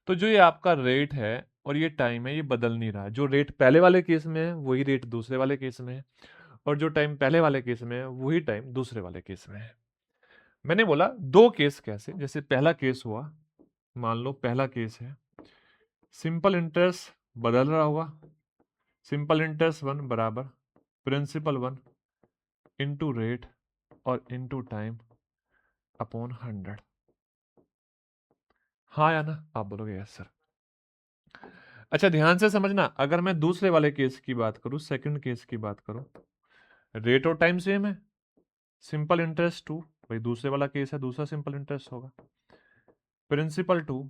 तो जो ये आपका रेट है और ये टाइम है, ये बदल नहीं रहा है। जो रेट पहले वाले केस में है वही रेट दूसरे वाले केस में है, और जो टाइम पहले वाले केस में है वही टाइम दूसरे वाले केस में है। मैंने बोला दो केस कैसे, जैसे पहला केस हुआ, मान लो पहला केस है सिंपल इंटरेस्ट बदल रहा होगा, सिंपल इंटरेस्ट 1 बराबर प्रिंसिपल 1 इंटू रेट और इंटू टाइम अपॉन 100। हाँ या ना? आप बोलोगे यस सर। अच्छा ध्यान से समझना, अगर मैं दूसरे वाले केस की बात करूं, सेकंड केस की बात करूं, रेट और टाइम सेम है, सिंपल इंटरेस्ट 2, भाई दूसरे वाला केस है, दूसरा सिंपल इंटरेस्ट होगा, principal 2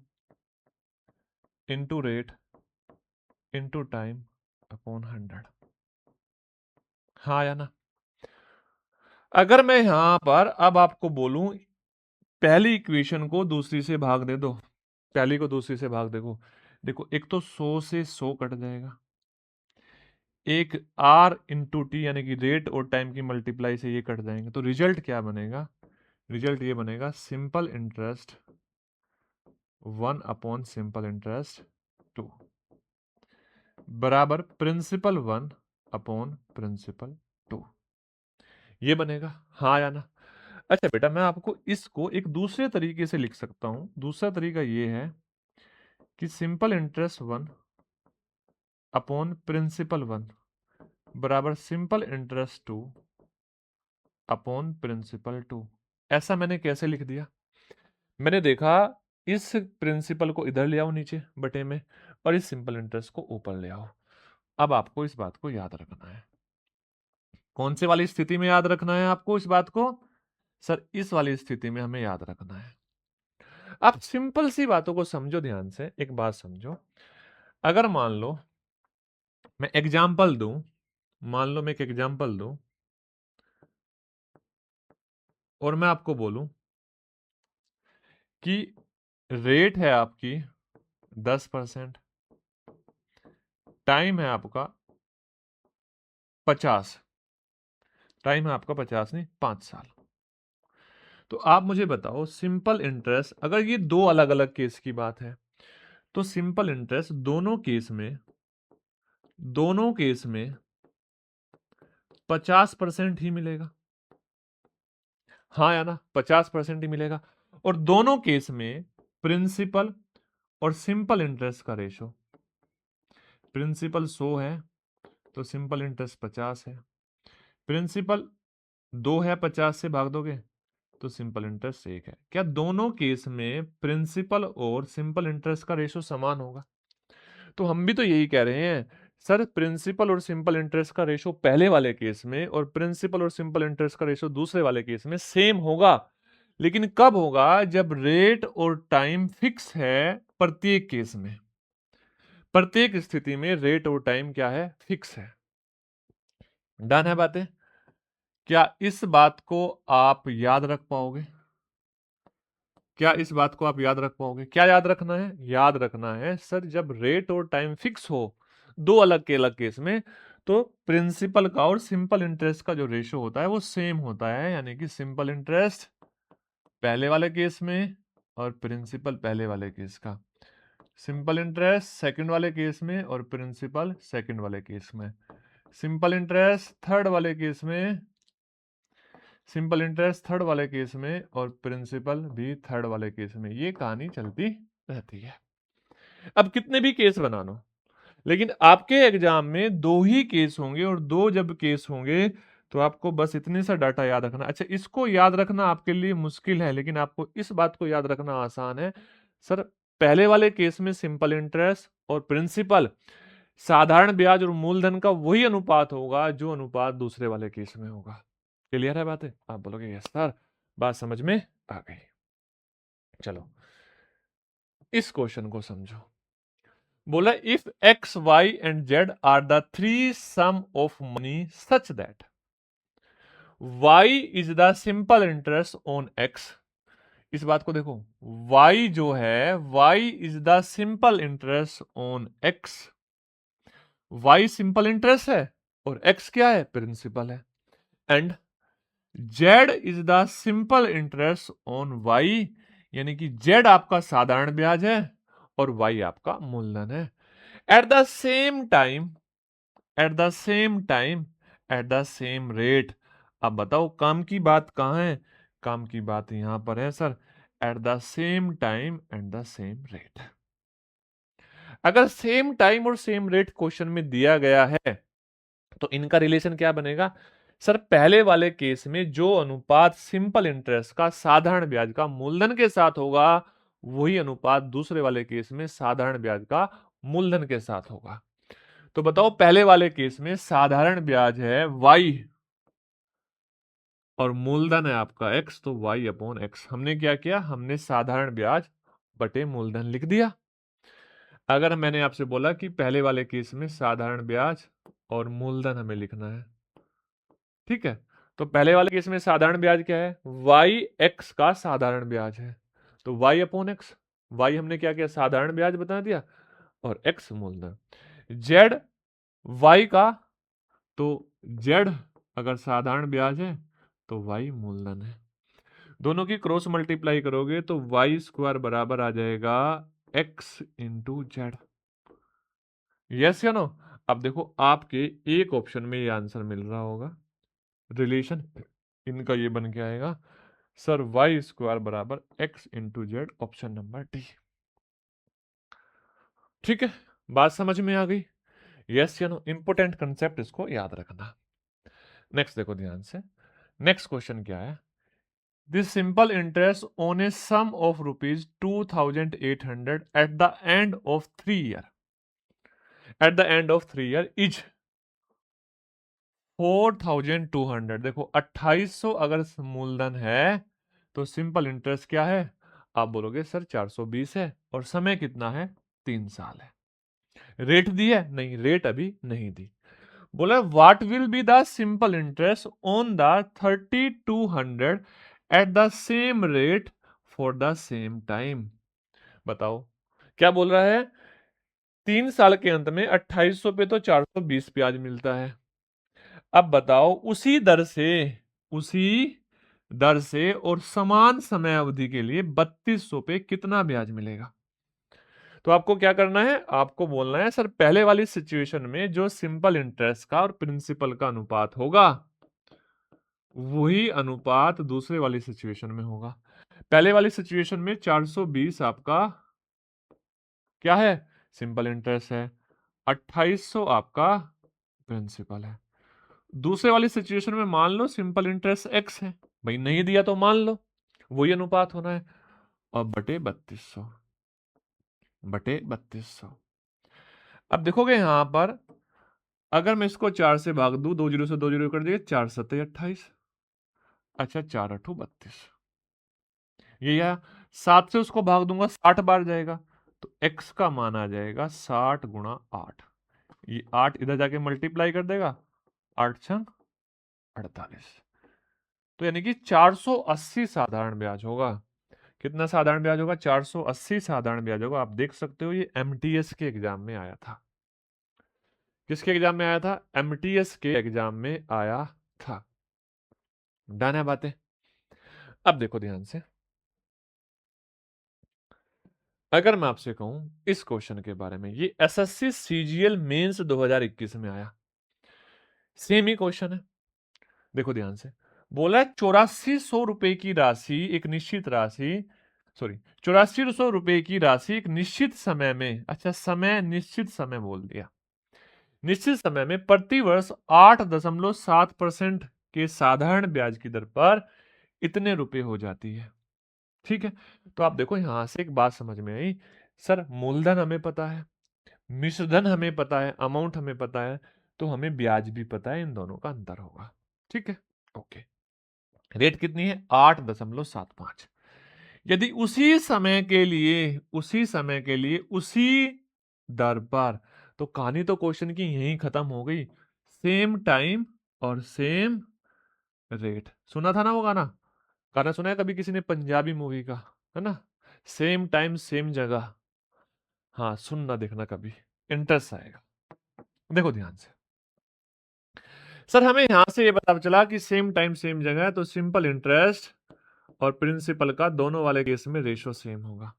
into rate into time upon 100। हाँ या ना? अगर मैं यहां पर अब आपको बोलूं पहली इक्वेशन को दूसरी से भाग दे दो, पहली को दूसरी से भाग देखो, देखो एक तो 100 से 100 कट जाएगा, एक आर इंटू टी यानी कि रेट और टाइम की मल्टीप्लाई से ये कट जाएंगे, तो रिजल्ट क्या बनेगा? रिजल्ट ये बनेगा simple interest 1 upon simple interest 2 बराबर प्रिंसिपल 1 अपॉन प्रिंसिपल 2। ये बनेगा, हाँ या ना? अच्छा बेटा, मैं आपको इसको एक दूसरे तरीके से लिख सकता हूं। दूसरा तरीका ये है कि सिंपल इंटरेस्ट 1 अपॉन प्रिंसिपल 1 बराबर सिंपल इंटरेस्ट 2 अपॉन प्रिंसिपल 2। ऐसा मैंने कैसे लिख दिया? मैंने देखा इस प्रिंसिपल को इधर ले आओ नीचे बटे में, और इस सिंपल इंटरेस्ट को ऊपर ले आओ। अब आपको इस बात को याद रखना है। कौन से वाली स्थिति में याद रखना है आपको इस बात को? सर इस वाली स्थिति में हमें याद रखना है। आप सिंपल सी बातों को समझो, ध्यान से एक बात समझो। अगर मान लो मैं एग्जाम्पल दूं, मान लो मैं एक एग्जाम्पल दूं और मैं आपको बोलूं कि रेट है आपकी 10%, टाइम है आपका 50, टाइम है आपका 50 नहीं 5 साल। तो आप मुझे बताओ सिंपल इंटरेस्ट, अगर ये दो अलग अलग केस की बात है तो सिंपल इंटरेस्ट दोनों केस में 50% ही मिलेगा, हाँ या ना? 50% ही मिलेगा। और दोनों केस में प्रिंसिपल और सिंपल इंटरेस्ट का रेशो, प्रिंसिपल 100 है तो सिंपल इंटरेस्ट 50 है, प्रिंसिपल 2 है 50 से भाग दोगे तो सिंपल इंटरेस्ट 1 है। क्या दोनों केस में प्रिंसिपल और सिंपल इंटरेस्ट का रेशो समान होगा? तो हम भी तो यही कह रहे हैं सर, प्रिंसिपल और सिंपल इंटरेस्ट का रेशो पहले वाले केस में और प्रिंसिपल और सिंपल इंटरेस्ट का रेशो दूसरे वाले केस में सेम होगा, लेकिन कब होगा? जब रेट और टाइम फिक्स है प्रत्येक केस में। प्रत्येक स्थिति में रेट और टाइम क्या है? फिक्स है। डन है बातें? क्या इस बात को आप याद रख पाओगे? क्या इस बात को आप याद रख पाओगे? क्या याद रखना है? याद रखना है सर, जब रेट और टाइम फिक्स हो दो अलग के अलग केस में, तो प्रिंसिपल का और सिंपल इंटरेस्ट का जो रेशो होता है वो सेम होता है, यानी कि सिंपल इंटरेस्ट पहले वाले केस में और प्रिंसिपल पहले वाले केस का, सिंपल इंटरेस्ट सेकंड वाले केस में और प्रिंसिपल सेकंड वाले केस में, सिंपल इंटरेस्ट थर्ड वाले केस में, सिंपल इंटरेस्ट थर्ड वाले केस में और प्रिंसिपल भी थर्ड वाले केस में। ये कहानी चलती रहती है। अब कितने भी केस बना लो, लेकिन आपके एग्जाम में दो ही केस होंगे, और दो जब केस होंगे तो आपको बस इतने सा डाटा याद रखना। अच्छा, इसको याद रखना आपके लिए मुश्किल है, लेकिन आपको इस बात को याद रखना आसान है सर, पहले वाले केस में सिंपल इंटरेस्ट और प्रिंसिपल साधारण ब्याज और मूलधन का वही अनुपात होगा जो अनुपात दूसरे वाले केस में होगा। क्लियर है बातें? आप बोलोगे यस सर, बात समझ में आ गई। चलो इस क्वेश्चन को समझो। बोला if x y and z are the three sum of money such that y is the simple interest on x. इस बात को देखो, y जो है, y is the simple interest on x। y simple interest है और x क्या है? प्रिंसिपल है। And z is the simple interest on y, यानी कि z आपका साधारण ब्याज है और y आपका मूलधन है। At the same time, at the same time, at the same rate. अब बताओ काम की बात कहां है? काम की बात यहां पर है sir, at the same time and the same rate. अगर सेम टाइम और सेम रेट क्वेश्चन में दिया गया है तो इनका रिलेशन क्या बनेगा? सर पहले वाले केस में जो अनुपात सिंपल इंटरेस्ट का साधारण ब्याज का मूलधन के साथ होगा, वही अनुपात दूसरे वाले केस में साधारण ब्याज का मूलधन के साथ होगा। तो बताओ पहले वाले केस में साधारण ब्याज है y और मूलधन है आपका x, तो y अपॉन x। हमने क्या किया? हमने साधारण ब्याज बटे मूलधन लिख दिया। अगर मैंने आपसे बोला कि पहले वाले केस में साधारण ब्याज और मूलधन हमें लिखना है, ठीक है, तो पहले वाले केस में साधारण ब्याज क्या है? y x का साधारण ब्याज है, तो y अपॉन x। y हमने क्या किया? साधारण ब्याज बता दिया, और x मूलधन। z y का, तो z अगर साधारण ब्याज है तो y मूलधन है। दोनों की क्रॉस मल्टीप्लाई करोगे तो y स्क्वायर बराबर आ जाएगा x into Z. Yes or no? अब देखो आपके एक ऑप्शन में ये आंसर मिल रहा होगा, रिलेशन इनका ये बन के आएगा सर y स्क्वायर बराबर x into Z, option number D. ठीक है, बात समझ में आ गई? Yes or no? Important concept, इसको याद रखना। नेक्स्ट देखो ध्यान से, नेक्स्ट क्वेश्चन क्या है? This simple interest on a sum of rupees 2800 at the end of 3 year, at the end of 3 year is 4200। देखो 2800 अगर मूलधन है तो सिंपल इंटरेस्ट क्या है? आप बोलोगे सर 420 है, और समय कितना है? 3 साल है। रेट दी है? नहीं, रेट अभी नहीं दी। बोला what will be the simple interest on the 3200 at the same rate for the same time. बताओ क्या बोल रहा है? 3 साल के अंत में 2800 पे तो 420 ब्याज मिलता है। अब बताओ उसी दर से, उसी दर से और समान समय अवधि के लिए 3200 पे कितना ब्याज मिलेगा? तो आपको क्या करना है? आपको बोलना है सर पहले वाली सिचुएशन में जो सिंपल इंटरेस्ट का और प्रिंसिपल का अनुपात होगा, वही अनुपात दूसरे वाली सिचुएशन में होगा। पहले वाली सिचुएशन में 420 आपका क्या है? सिंपल इंटरेस्ट है, 2800 आपका प्रिंसिपल है। दूसरे वाली सिचुएशन में मान लो सिंपल इंटरेस्ट x है, भाई नहीं दिया तो मान लो वही अनुपात होना है, और बटे 3200, बटे 3200। अब देखोगे यहां पर, अगर मैं इसको 4 से भाग दूं, 2 जीरो से 2 जीरो कर दिए, 4 सत्ते 28। अच्छा, 4 अठू 32। ये या 7 से उसको भाग दूंगा, 60 बार जाएगा, तो x का मान आ जाएगा 60 गुणा 8। ये 8 इधर जाके मल्टीप्लाई कर देगा, 8 छंग 48। तो यानी कि 480 साधारण ब्याज होगा। कितना साधारण ब्याज होगा? 480 साधारण ब्याज होगा। आप देख सकते हो ये एमटीएस के एग्जाम में आया था। किसके एग्जाम में आया था? एमटीएस के एग्जाम में आया था। डन है बातें? अब देखो ध्यान से, अगर मैं आपसे कहूं इस क्वेश्चन के बारे में, ये एसएससी सीजीएल मेंस 2021 में आया, सेम ही क्वेश्चन है। देखो ध्यान से, बोला है 8400 रुपए की राशि, एक निश्चित राशि, सॉरी, 8400 रुपए की राशि एक निश्चित समय में, अच्छा समय निश्चित समय बोल दिया, निश्चित समय में प्रति वर्ष 8.7% के साधारण ब्याज की दर पर इतने रुपए हो जाती है। ठीक है, तो आप देखो यहां से एक बात समझ में आई, सर मूलधन हमें पता है, मिश्रधन हमें पता है, अमाउंट हमें पता है, तो हमें ब्याज भी पता है, इन दोनों का अंतर होगा। ठीक है, ओके। रेट कितनी है? 8.75। यदि उसी समय के लिए, उसी समय के लिए उसी दर पर, तो कहानी तो क्वेश्चन की यहीं खत्म हो गई। सेम टाइम और सेम रेट, सुना था ना वो गाना? गाना सुना है कभी किसी ने पंजाबी मूवी का, है ना? सेम टाइम सेम जगह। हाँ, सुनना देखना कभी, इंटरेस्ट आएगा। देखो ध्यान से, सर हमें यहां से ये पता चला कि सेम टाइम सेम जगह है, तो सिंपल इंटरेस्ट और प्रिंसिपल का दोनों वाले केस में रेशो सेम होगा।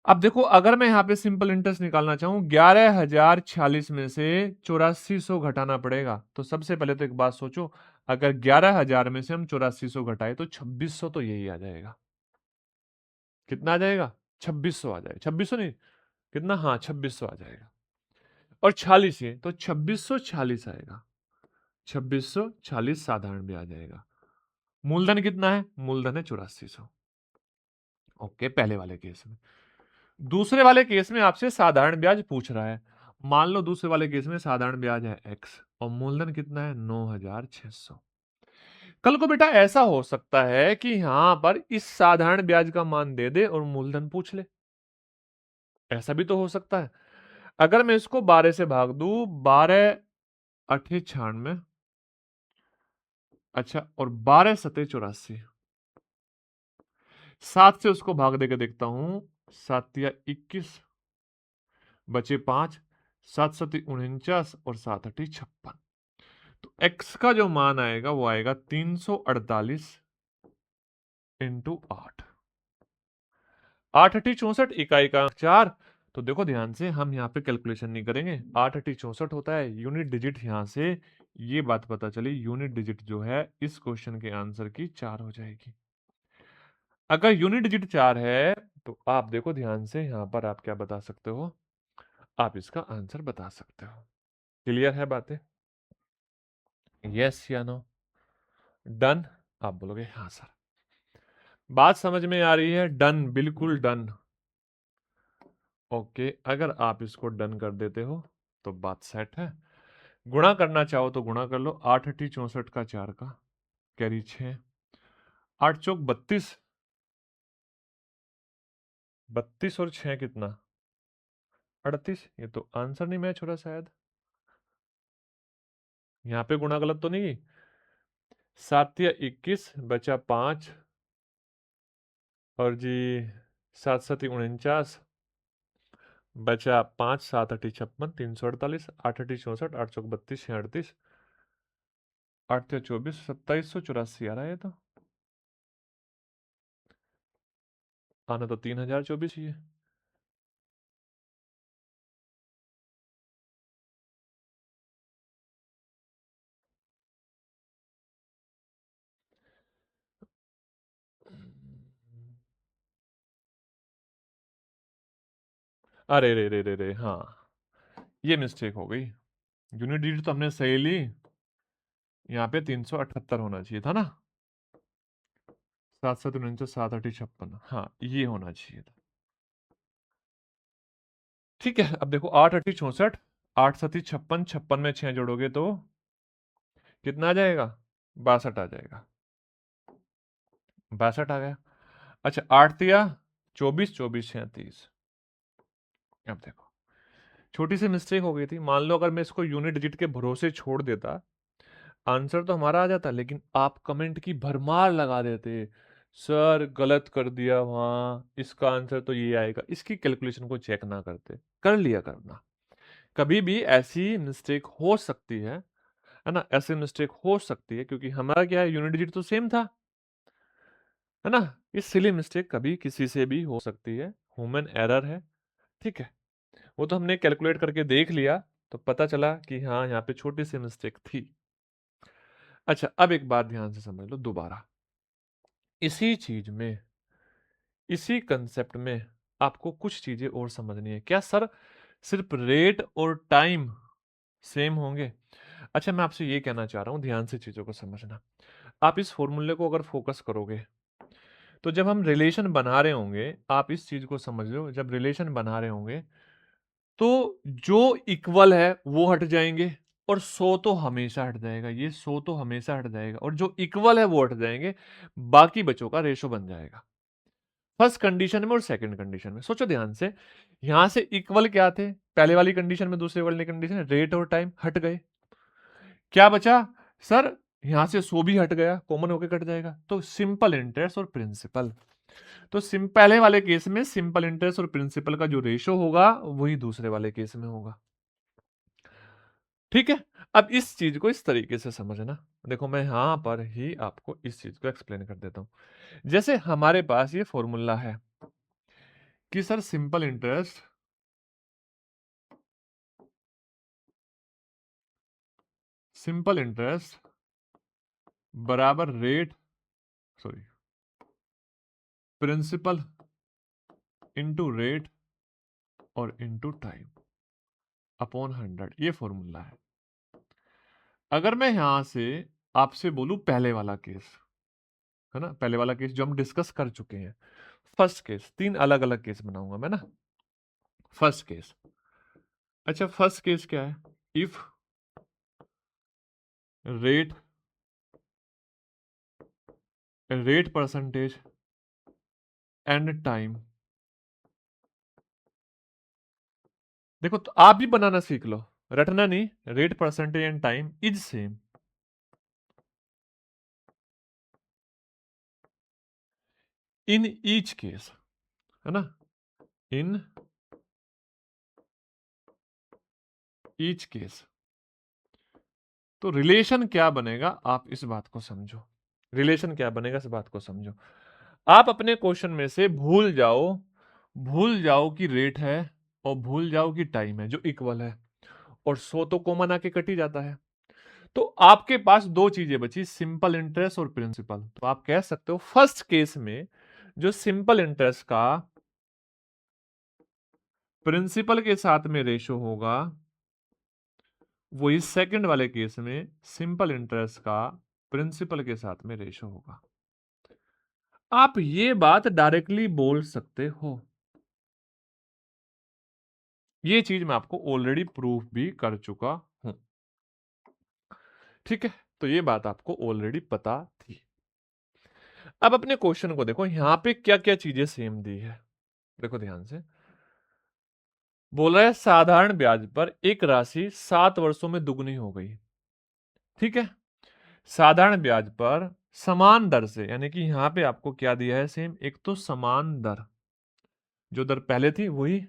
अब देखो, अगर मैं यहाँ पे सिंपल इंटरेस्ट निकालना चाहूं, 11,046 में से 8400 घटाना पड़ेगा, तो सबसे पहले तो एक बात सोचो, अगर 11,000 में से हम 8400 घटाए तो 2600 तो यही आ जाएगा। कितना आ जाएगा? 2600 आ जाएगा। 2600 नहीं, कितना? हाँ, 2600 आ जाएगा। और 46 है तो 2640 आएगा। 2640 साधारण भी आ जाएगा। मूलधन कितना है? मूलधन है 8400। ओके, पहले वाले केस में। दूसरे वाले केस में आपसे साधारण ब्याज पूछ रहा है। मान लो दूसरे वाले केस में साधारण ब्याज है x और मूलधन कितना है? 9600। कल को बेटा ऐसा हो सकता है कि यहां पर इस साधारण ब्याज का मान दे दे और मूलधन पूछ ले, ऐसा भी तो हो सकता है। अगर मैं इसको 12 से भाग दूं, 12 अठे 96, अच्छा, और 12 सते 84, 7 से उसको भाग देकर देखता हूं, 7 या 21, बचे 5, 7 सती 49 और 7 अठी 56। तो x का जो मान आएगा वो आएगा 348 इंटू 8, 8 अठी 64, इकाई का 4। तो देखो ध्यान से, हम यहाँ पे कैलकुलेशन नहीं करेंगे, 8 अठी 64 होता है, यूनिट डिजिट यहां से ये बात पता चली, यूनिट डिजिट जो है इस क्वेश्चन के आंसर की 4 हो जाएगी। अगर यूनिट डिजिट 4 है तो आप देखो ध्यान से, यहां पर आप क्या बता सकते हो? आप इसका आंसर बता सकते हो। क्लियर है बातें? Yes or no? डन? आप बोलोगे हाँ सर। बात समझ में आ रही है? डन, बिल्कुल डन। ओके, अगर आप इसको डन कर देते हो तो बात सेट है। गुणा करना चाहो तो गुणा कर लो, 8 अठी 64 का 4 का कैरी 6, 8 चौक 32, 32 और 6 कितना? 38। ये तो आंसर नहीं मैच हो रहा शायद, यहाँ पे गुणा गलत तो नहीं? 7 या 21, बचा 5, और जी 7 सती 49, बचा 5, 7 अठी 56, 348, 8 अठी 64, 8 चौक 32, 6 38, 8 या 24, 2784 आ रहा है। तो आना तो 3024 ही है। अरे रे रे रे रे, हाँ, ये मिस्टेक हो गई। यूनिट डिजिट तो हमने सही ली, यहाँ पे 378 होना चाहिए था ना, 7 7 49, 7 8 56, हाँ ये होना चाहिए था। ठीक है, अब देखो 8 8 64, 8 7 56, 56 में 6 जोड़ोगे तो कितना आ जाएगा? 62 आ जाएगा। 62 आ गया। अच्छा 8 तिया 24, 24 6 30। अब देखो छोटी सी मिस्टेक हो गई थी, मान लो अगर मैं इसको यूनिट डिजिट के भरोसे छोड़ देता, आंसर तो हमारा आ जाता, लेकिन आप कमेंट की भरमार लगा देते, सर गलत कर दिया वहां, इसका आंसर तो ये आएगा, इसकी कैलकुलेशन को चेक ना करते। कर लिया करना, कभी भी ऐसी मिस्टेक हो सकती है ना, ऐसी मिस्टेक हो सकती है, क्योंकि हमारा क्या है, यूनिट डिजिट तो सेम था, है ना। ये सिली मिस्टेक कभी किसी से भी हो सकती है, ह्यूमन एरर है। ठीक है, वो तो हमने कैलकुलेट करके देख लिया, तो पता चला कि हाँ यहाँ पे छोटी सी मिस्टेक थी। अच्छा अब एक बात ध्यान से समझ लो दोबारा, इसी चीज में, इसी कंसेप्ट में आपको कुछ चीजें और समझनी है। क्या सर सिर्फ रेट और टाइम सेम होंगे? अच्छा मैं आपसे ये कहना चाह रहा हूं, ध्यान से चीजों को समझना। आप इस फॉर्मूले को अगर फोकस करोगे, तो जब हम रिलेशन बना रहे होंगे, आप इस चीज को समझ लो, जब रिलेशन बना रहे होंगे तो जो इक्वल है वो हट जाएंगे, और 100 तो हमेशा हट जाएगा, ये 100 तो हमेशा हट जाएगा, और जो इक्वल है वो हट जाएंगे, बाकी बचों का रेशो बन जाएगा। फर्स्ट कंडीशन में और सेकंड कंडीशन में सोचो ध्यान से, यहां से इक्वल क्या थे पहले वाली कंडीशन में, दूसरे वाली कंडीशन रेट और टाइम हट गए, क्या बचा? सर यहां से 100 भी हट गया, कॉमन होकर कट जाएगा, तो सिंपल इंटरेस्ट और प्रिंसिपल। तो पहले वाले केस में सिंपल इंटरेस्ट और प्रिंसिपल का जो रेशो होगा वही दूसरे वाले केस में होगा। ठीक है, अब इस चीज को इस तरीके से समझना, देखो मैं यहां पर ही आपको इस चीज को एक्सप्लेन कर देता हूं। जैसे हमारे पास ये फॉर्मूला है कि सर सिंपल इंटरेस्ट बराबर rate, sorry, principal into rate और इंटू टाइम अपॉन 100, ये फॉर्मूला है। अगर मैं यहां से आपसे बोलूं पहले वाला केस, है ना, पहले वाला केस जो हम डिस्कस कर चुके हैं, फर्स्ट केस, 3 अलग अलग केस बनाऊंगा मैं ना। फर्स्ट केस, अच्छा फर्स्ट केस क्या है? If rate rate percentage and time, देखो तो आप भी बनाना सीख लो, रटना नहीं, rate percentage and time is same in each case, है ना, इन ईच केस। तो रिलेशन क्या बनेगा आप इस बात को समझो, रिलेशन क्या बनेगा इस बात को समझो। आप अपने क्वेश्चन में से भूल जाओ कि रेट है और भूल जाओ कि टाइम है जो इक्वल है, और 100 तो कॉमन आके कट ही जाता है। तो आपके पास दो चीजें बची, सिंपल इंटरेस्ट और प्रिंसिपल। तो आप कह सकते हो फर्स्ट केस में जो सिंपल इंटरेस्ट का प्रिंसिपल के साथ में रेशो होगा, वही सेकंड वाले केस में सिंपल इंटरेस्ट का प्रिंसिपल के साथ में रेशो होगा। आप ये बात डायरेक्टली बोल सकते हो, ये चीज मैं आपको ऑलरेडी प्रूफ भी कर चुका हूं। ठीक है, तो ये बात आपको ऑलरेडी पता थी। अब अपने क्वेश्चन को देखो, यहां पे क्या क्या चीजें सेम दी है, देखो ध्यान से। बोल रहा है साधारण ब्याज पर एक राशि 7 वर्षों में दुगनी हो गई। ठीक है, साधारण ब्याज पर समान दर से, यानी कि यहां पे आपको क्या दिया है सेम, एक तो समान दर, जो दर पहले थी वही,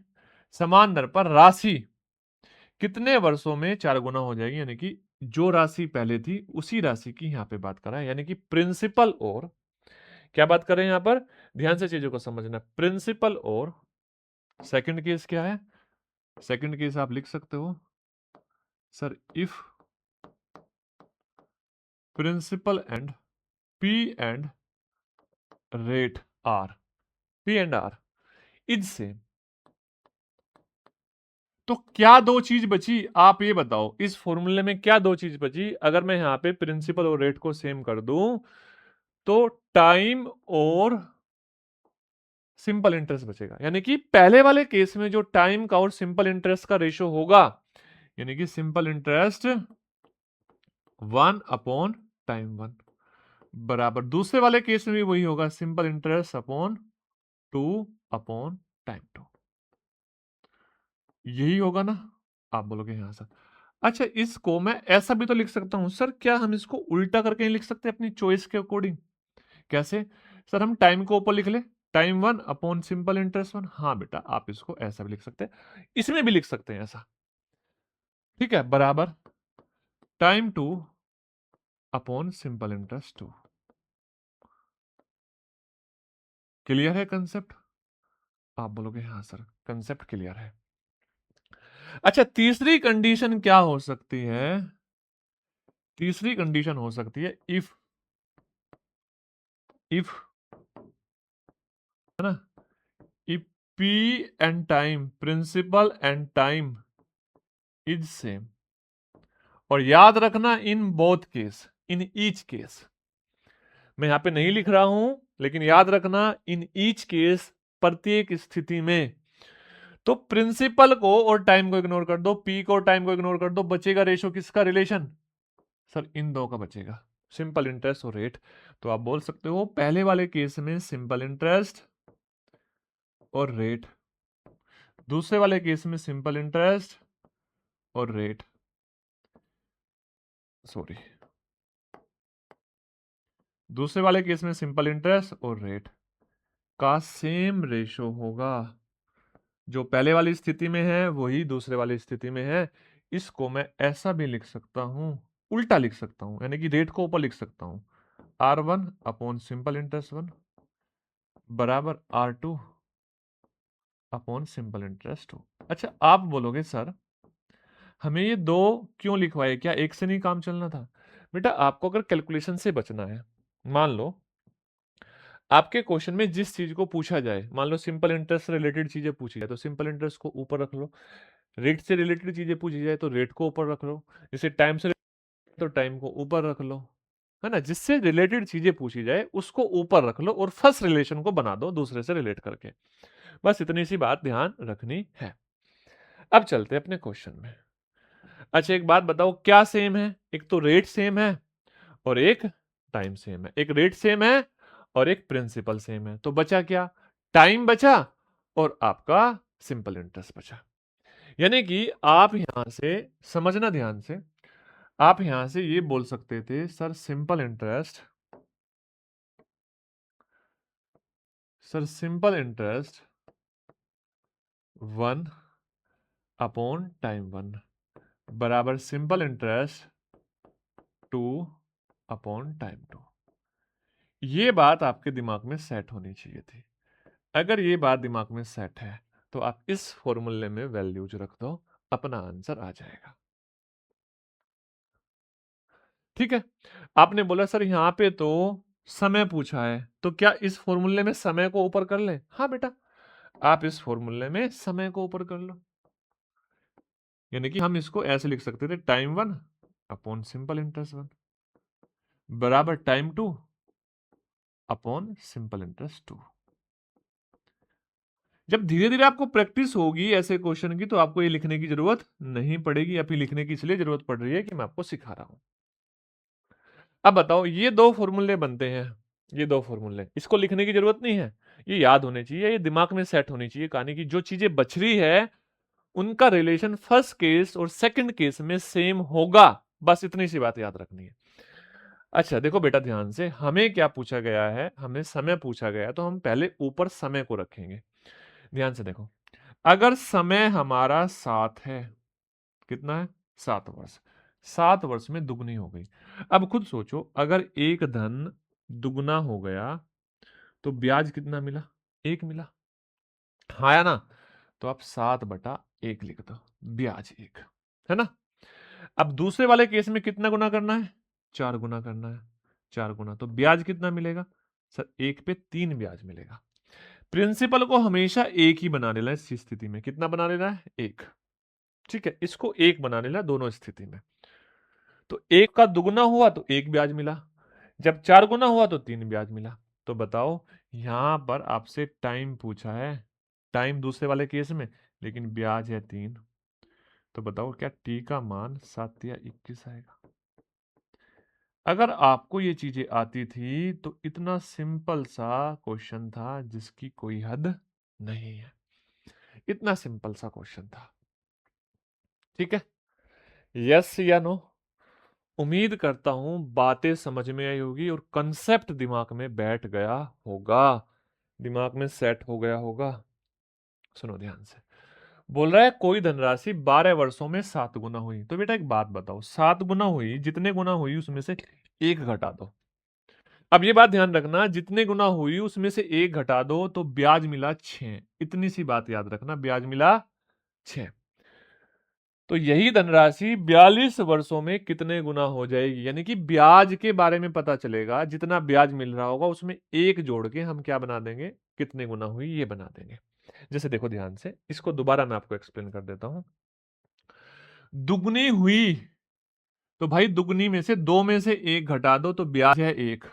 समान दर पर राशि कितने वर्षों में 4 गुना हो जाएगी, यानी कि जो राशि पहले थी उसी राशि की यहां पे बात कर रहा है, यानी कि प्रिंसिपल और क्या बात कर रहे हैं यहां पर, ध्यान से चीजों को समझना, प्रिंसिपल और सेकंड केस क्या है, सेकंड केस आप लिख सकते हो sir, if principal and P and rate R, P and R is same. तो क्या दो चीज बची आप ये बताओ, इस फॉर्मूले में क्या दो चीज बची? अगर मैं यहां पे प्रिंसिपल और रेट को सेम कर दूं, तो टाइम और सिंपल इंटरेस्ट बचेगा। यानी कि पहले वाले केस में जो टाइम का और सिंपल इंटरेस्ट का रेशो होगा, यानी कि सिंपल इंटरेस्ट 1 अपॉन टाइम 1 बराबर दूसरे वाले केस में भी वही होगा, simple interest upon 2 upon time 2। यही होगा ना? आप बोलोगे यहां सर। अच्छा, इसको मैं ऐसा भी तो लिख सकता हूं सर, क्या हम इसको उल्टा करके नहीं लिख सकते अपनी चॉइस के अकॉर्डिंग? कैसे सर? हम टाइम को ऊपर लिख ले, टाइम 1 अपॉन सिंपल इंटरेस्ट 1। हाँ बेटा, आप इसको ऐसा भी लिख सकते हैं, इसमें भी लिख सकते हैं ऐसा, ठीक है, बराबर time 2 upon simple interest 2। Clear है कंसेप्ट? आप बोलोगे हाँ सर, कंसेप्ट क्लियर है। अच्छा, तीसरी कंडीशन क्या हो सकती है? तीसरी कंडीशन हो सकती है इफ है ना, if P and time, principal and time is same. और याद रखना, in both case, in each case, मैं यहां पे नहीं लिख रहा हूं, लेकिन याद रखना इन ईच केस, प्रत्येक स्थिति में। तो प्रिंसिपल को और टाइम को इग्नोर कर दो, पी को और टाइम को इग्नोर कर दो, बचेगा रेशो किसका? रिलेशन सर इन दो का बचेगा, सिंपल इंटरेस्ट और रेट। तो आप बोल सकते हो पहले वाले केस में सिंपल इंटरेस्ट और रेट, दूसरे वाले केस में सिंपल इंटरेस्ट और रेट, सॉरी, दूसरे वाले केस में सिंपल इंटरेस्ट और रेट का सेम रेशो होगा। जो पहले वाली स्थिति में है वही दूसरे वाली स्थिति में है। इसको मैं ऐसा भी लिख सकता हूं, उल्टा लिख सकता हूं, यानी कि रेट को ऊपर लिख सकता हूं, R1 अपॉन सिंपल इंटरेस्ट 1 बराबर R2 अपॉन सिंपल इंटरेस्ट 2। अच्छा, आप बोलोगे सर हमें ये दो क्यों लिखवाए, क्या एक से नहीं काम चलना था? बेटा, आपको अगर कैलकुलेशन से बचना है, मान लो आपके क्वेश्चन में जिस चीज को पूछा जाए, मान लो सिंपल इंटरेस्ट से रिलेटेड चीजें पूछी जाए तो सिंपल इंटरेस्ट को ऊपर रख लो, रेट से रिलेटेड चीजें पूछी जाए तो रेट को ऊपर रख लो, जैसे टाइम से तो टाइम को ऊपर रख लो, है ना? जिससे रिलेटेड चीजें पूछी जाए उसको ऊपर रख लो और फर्स्ट रिलेशन को बना दो दूसरे से रिलेट करके। बस इतनी सी बात ध्यान रखनी है। अब चलते हैं अपने क्वेश्चन में। अच्छा, एक बात बताओ, क्या सेम है? एक तो रेट सेम है और एक टाइम सेम है, एक रेट सेम है और एक प्रिंसिपल सेम है। तो बचा क्या? टाइम बचा और आपका सिंपल इंटरेस्ट बचा। यानी कि आप यहां से समझना ध्यान से, आप यहां से ये बोल सकते थे sir simple interest 1 upon time 1 बराबर सिंपल इंटरेस्ट 2 अपॉन टाइम 2। ये बात आपके दिमाग में सेट होनी चाहिए थी। अगर ये बात दिमाग में सेट है तो आप इस फॉर्मूले में वैल्यूज रख दो, अपना आंसर आ जाएगा। ठीक है? आपने बोला सर यहां पे तो समय पूछा है, तो क्या इस फॉर्मूले में समय को ऊपर कर ले? हाँ बेटा, आप इस फॉर्मूले में समय को ऊपर कर लो। यानी कि हम इसको ऐसे लिख सकते थे, टाइम 1 अपॉन सिंपल इंटरेस्ट 1 बराबर टाइम 2 अपॉन सिंपल इंटरेस्ट 2। जब धीरे धीरे आपको प्रैक्टिस होगी ऐसे क्वेश्चन की तो आपको ये लिखने की जरूरत नहीं पड़ेगी, अभी लिखने की इसलिए जरूरत पड़ रही है कि मैं आपको सिखा रहा हूं। अब बताओ, ये दो फॉर्मूले बनते हैं, ये दो फॉर्मूले, इसको लिखने की जरूरत नहीं है, ये याद होने चाहिए, ये दिमाग में सेट होनी चाहिए कहानी की जो चीजें बच रही है उनका रिलेशन फर्स्ट केस और सेकंड केस में सेम होगा। बस इतनी सी बात याद रखनी है। अच्छा देखो बेटा, ध्यान से, हमें क्या पूछा गया है? हमें समय पूछा गया है, तो हम पहले ऊपर समय को रखेंगे। ध्यान से देखो, अगर समय हमारा 7 है, कितना है? 7 वर्ष, 7 वर्ष में दुगनी हो गई। अब खुद सोचो, अगर एक धन दुगना हो गया तो ब्याज कितना मिला? 1 मिला, हाँ या ना? तो आप 7/1 लिख दो, ब्याज 1, है ना? अब दूसरे वाले केस में कितना गुना करना है? 4 गुना करना है, 4 गुना, तो ब्याज कितना मिलेगा? सर 1 पे 3 ब्याज मिलेगा। प्रिंसिपल को हमेशा 1 ही बना लेना है इस स्थिति में। कितना बना लेना है? 1। ठीक है, इसको 1 बना लेना दोनों स्थिति में। तो 1 का दुगुना हुआ तो 1 ब्याज मिला, जब 4 गुना हुआ तो 3 ब्याज मिला। तो बताओ, यहां पर आपसे टाइम पूछा है, टाइम दूसरे वाले केस में, लेकिन ब्याज है 3। तो बताओ क्या टी का मान 7 या 21 आएगा? अगर आपको ये चीजें आती थी तो इतना सिंपल सा क्वेश्चन था जिसकी कोई हद नहीं है। इतना सिंपल सा क्वेश्चन था। ठीक है, यस या नो? उम्मीद करता हूं बातें समझ में आई होगी और कंसेप्ट दिमाग में बैठ गया होगा, दिमाग में सेट हो गया होगा। सुनो ध्यान से। बोल रहा है कोई धनराशि 12 वर्षों में 7 गुना हुई। तो बेटा एक बात बताओ, 7 गुना हुई, जितने गुना हुई उसमें से एक घटा दो। अब ये बात ध्यान रखना, जितने गुना हुई उसमें से एक घटा दो तो ब्याज मिला 6। इतनी सी बात याद रखना, ब्याज मिला 6। तो यही धनराशि 42 वर्षों में कितने गुना हो जाएगी? यानी कि ब्याज के बारे में पता चलेगा, जितना ब्याज मिल रहा होगा उसमें एक जोड़ के हम क्या बना देंगे, कितने गुना हुई ये बना देंगे। जैसे देखो ध्यान से, इसको दोबारा मैं आपको एक्सप्लेन कर देता हूं। दुगनी हुई तो भाई दुगनी में से 2 में से 1 घटा दो तो ब्याज है 1।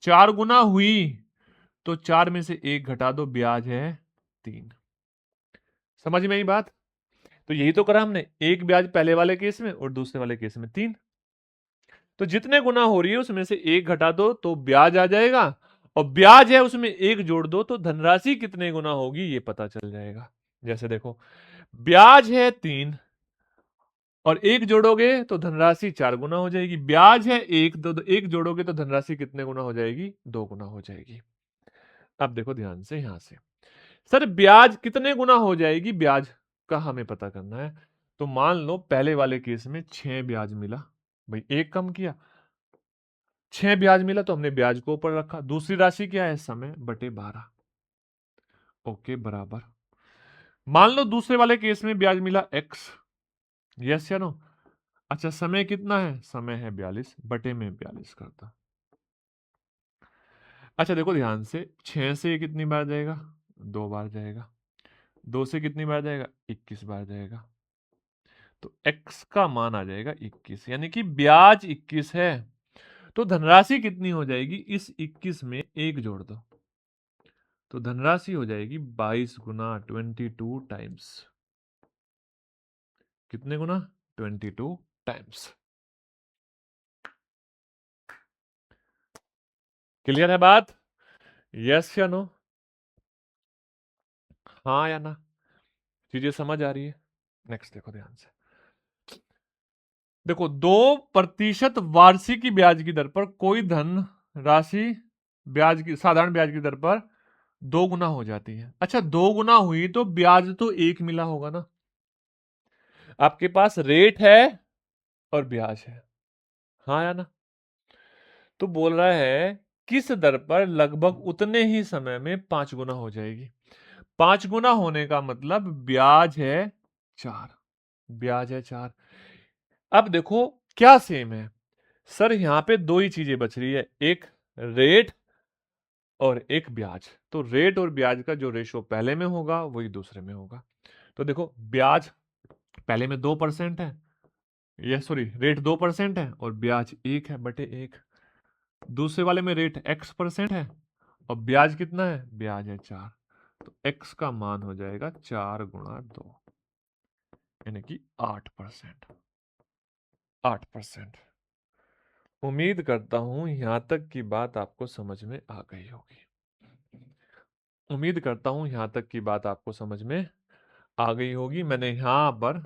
4 गुना हुई तो 4 में से 1 घटा दो, ब्याज है 3। समझ में आई बात? तो यही तो करा हमने, एक ब्याज पहले वाले केस में और दूसरे वाले केस में 3। तो जितने गुना हो रही है उसमें से 1 घटा दो तो ब्याज आ जाएगा, और ब्याज है उसमें 1 जोड़ दो तो धनराशि कितने गुना होगी ये पता चल जाएगा। जैसे देखो, ब्याज है 3 और 1 जोड़ोगे तो धनराशि 4 गुना हो जाएगी। ब्याज है 1, तो 1 जोड़ोगे तो धनराशि कितने गुना हो जाएगी? 2 गुना हो जाएगी। अब देखो ध्यान से, यहां से सर ब्याज कितने गुना हो जाएगी, ब्याज का हमें पता करना है। तो मान लो पहले वाले केस में 6 ब्याज मिला, भाई एक कम किया, 6 ब्याज मिला तो हमने ब्याज को ऊपर रखा। दूसरी राशि क्या है? समय बटे 12। ओके, बराबर। मान लो दूसरे वाले केस में ब्याज मिला x, यस या नो? अच्छा, समय कितना है? समय है 42, बटे में 42 करता। अच्छा देखो ध्यान से, 6 से ये कितनी बार जाएगा? 2 बार जाएगा। 2 से कितनी बार जाएगा? 21 बार जाएगा। तो x का मान आ जाएगा 21, यानी कि ब्याज 21 है। तो धनराशि कितनी हो जाएगी? इस 21 में 1 जोड़ दो तो धनराशि हो जाएगी 22 गुना 22 टाइम्स। कितने गुना? 22 टाइम्स। क्लियर है बात? Yes or no? हाँ या ना? चीजें समझ आ रही है? नेक्स्ट देखो ध्यान से। देखो, 2% वार्षिकी ब्याज की दर पर कोई धन राशि ब्याज की, साधारण ब्याज की दर पर 2 गुना हो जाती है। अच्छा, 2 गुना हुई तो ब्याज तो 1 मिला होगा ना? आपके पास रेट है और ब्याज है, हाँ या ना? तो बोल रहा है किस दर पर लगभग उतने ही समय में 5 गुना हो जाएगी। 5 गुना होने का मतलब ब्याज है 4। ब्याज है 4। अब देखो क्या सेम है? सर यहां पे दो ही चीजें बच रही है, एक रेट और एक ब्याज। तो रेट और ब्याज का जो रेशो पहले में होगा वही दूसरे में होगा। तो देखो, ब्याज पहले में 2% है, ये सॉरी रेट 2% है और ब्याज 1 है बटे 1। दूसरे वाले में रेट x% है और ब्याज कितना है? ब्याज है 4। तो x का मान हो जाएगा 4 गुणा 2, यानी कि 8%। 8%। उम्मीद करता हूं यहां तक की बात आपको समझ में आ गई होगी। उम्मीद करता हूं यहां तक की बात आपको समझ में आ गई होगी। मैंने यहां पर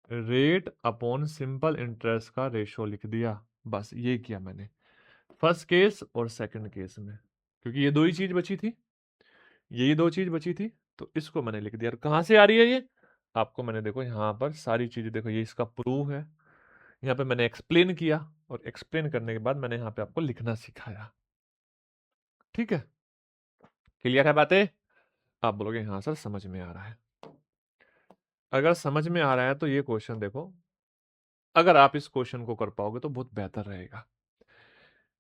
रेट अपॉन सिंपल इंटरेस्ट का रेशो लिख दिया, बस ये किया मैंने फर्स्ट केस और सेकंड केस में, क्योंकि ये दो ही चीज बची थी, यही दो चीज बची थी। तो इसको मैंने लिख दिया। और कहां से आ रही है ये? आपको मैंने देखो यहां पर सारी चीजें देखो, ये इसका प्रूफ है, यहाँ पे मैंने एक्सप्लेन किया और एक्सप्लेन करने के बाद मैंने यहाँ पे आपको लिखना सिखाया। ठीक है, क्लियर है बातें? आप बोलोगे हाँ सर समझ में आ रहा है। अगर समझ में आ रहा है तो ये क्वेश्चन देखो, अगर आप इस क्वेश्चन को कर पाओगे तो बहुत बेहतर रहेगा।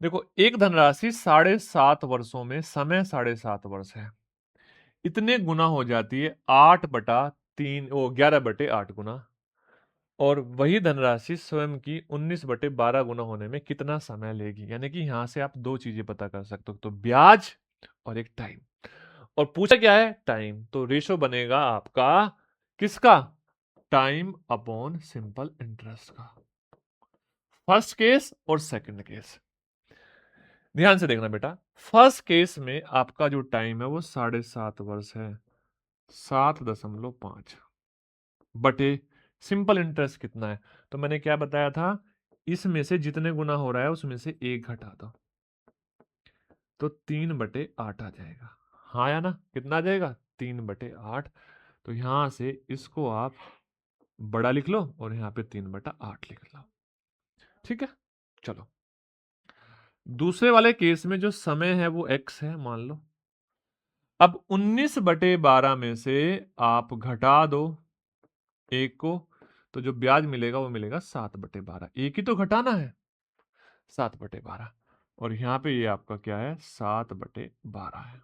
देखो, एक धनराशि 7.5 वर्षों में, समय 7.5 वर्ष है, इतने गुना हो जाती है 8/3, वो 11/8 गुना। और वही धनराशि स्वयं की 19/12 गुना होने में कितना समय लेगी। यानी कि यहां से आप दो चीजें पता कर सकते हो, तो ब्याज और एक टाइम। और पूछा क्या है? टाइम। तो रेशो बनेगा आपका किसका? टाइम अपॉन सिंपल इंटरेस्ट का, फर्स्ट केस और सेकंड केस। ध्यान से देखना बेटा, फर्स्ट केस में आपका जो टाइम है वो 7.5 वर्ष है, 7.5 बटे सिंपल इंटरेस्ट कितना है? तो मैंने क्या बताया था, इसमें से जितने गुना हो रहा है उसमें से एक घटा दो, तो 3/8 आ जाएगा। हाँ या ना? कितना आ जाएगा? 3/8। तो यहां से इसको आप बड़ा लिख लो और यहाँ पे 3/8 लिख लो। ठीक है, चलो दूसरे वाले केस में जो समय है वो x है मान लो। अब 19/12 में से आप घटा दो एक को, तो जो ब्याज मिलेगा वो मिलेगा 7/12। एक ही तो घटाना है, 7/12। और यहां पे ये आपका क्या है? 7/12 है।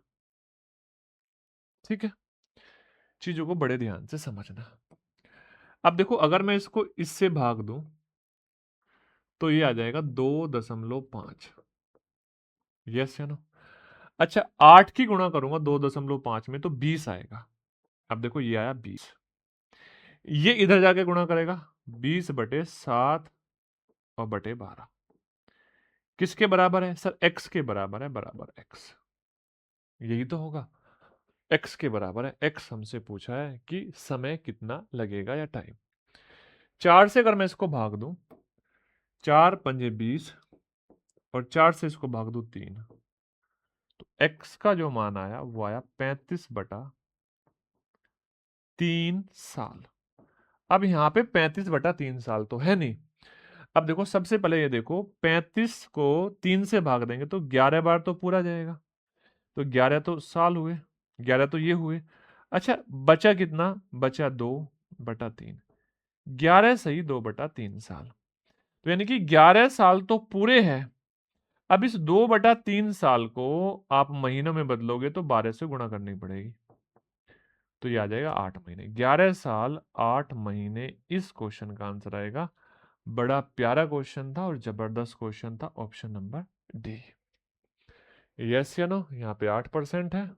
ठीक है, चीजों को बड़े ध्यान से समझना। अब देखो, अगर मैं इसको इससे भाग दूं तो ये आ जाएगा 2.5। Yes or no? अच्छा, 8 की गुणा करूंगा 2.5 में तो 20 आएगा। अब देखो ये आया 20, ये इधर जाके गुणा करेगा 20/7 और बटे 12। किसके बराबर है सर? x के बराबर है, बराबर x। यही तो होगा, x के बराबर है। x हमसे पूछा है कि समय कितना लगेगा या टाइम। 4 से अगर मैं इसको भाग दूं, 4×5 20, और 4 से इसको भाग दूं 3, तो x का जो मान आया वो आया 35/3 साल। अब यहां पे 35/3 साल तो है नहीं। अब देखो, सबसे पहले ये देखो, 35 को 3 से भाग देंगे तो 11 बार तो पूरा जाएगा, तो 11 तो साल हुए, 11 तो ये हुए। अच्छा, बचा कितना? बचा 2/3। 11 सही 2/3 साल, तो यानी कि 11 साल तो पूरे हैं। अब इस 2/3 साल को आप महीनों में बदलोगे तो 12 से गुणा करनी पड़ेगी, तो ये आ जाएगा 8 महीने। 11 साल 8 महीने इस क्वेश्चन का आंसर आएगा। बड़ा प्यारा क्वेश्चन था और जबरदस्त क्वेश्चन था, option number D. Yes or no? यहाँ पे 8% है,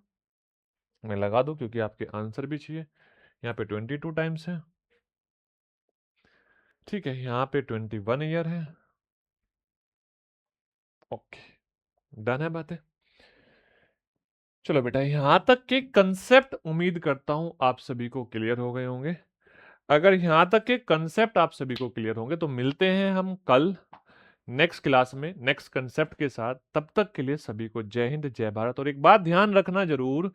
मैं लगा दूं क्योंकि आपके आंसर भी चाहिए। यहाँ पे 22 टाइम्स है। ठीक है, यहाँ पे 21 ईयर है। ओके, डन है बातें। चलो बेटा, यहां तक के कंसेप्ट उम्मीद करता हूं आप सभी को क्लियर हो गए होंगे। अगर यहां तक के कंसेप्ट आप सभी को क्लियर होंगे तो मिलते हैं हम कल नेक्स्ट क्लास में नेक्स्ट कंसेप्ट के साथ। तब तक के लिए सभी को जय हिंद, जय भारत। और एक बात ध्यान रखना जरूर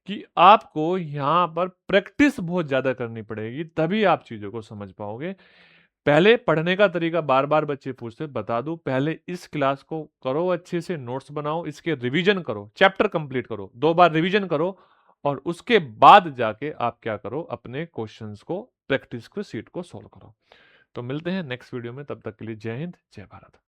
कि आपको यहां पर प्रैक्टिस बहुत ज्यादा करनी पड़ेगी, तभी आप चीजों को समझ पाओगे। पहले पढ़ने का तरीका बार बार बच्चे पूछते, बता दूं, पहले इस क्लास को करो अच्छे से, नोट्स बनाओ, इसके रिवीजन करो, चैप्टर कंप्लीट करो, 2 बार रिवीजन करो, और उसके बाद जाके आप क्या करो, अपने क्वेश्चंस को प्रैक्टिस को सीट को सॉल्व करो। तो मिलते हैं नेक्स्ट वीडियो में, तब तक के लिए जय हिंद, जय भारत।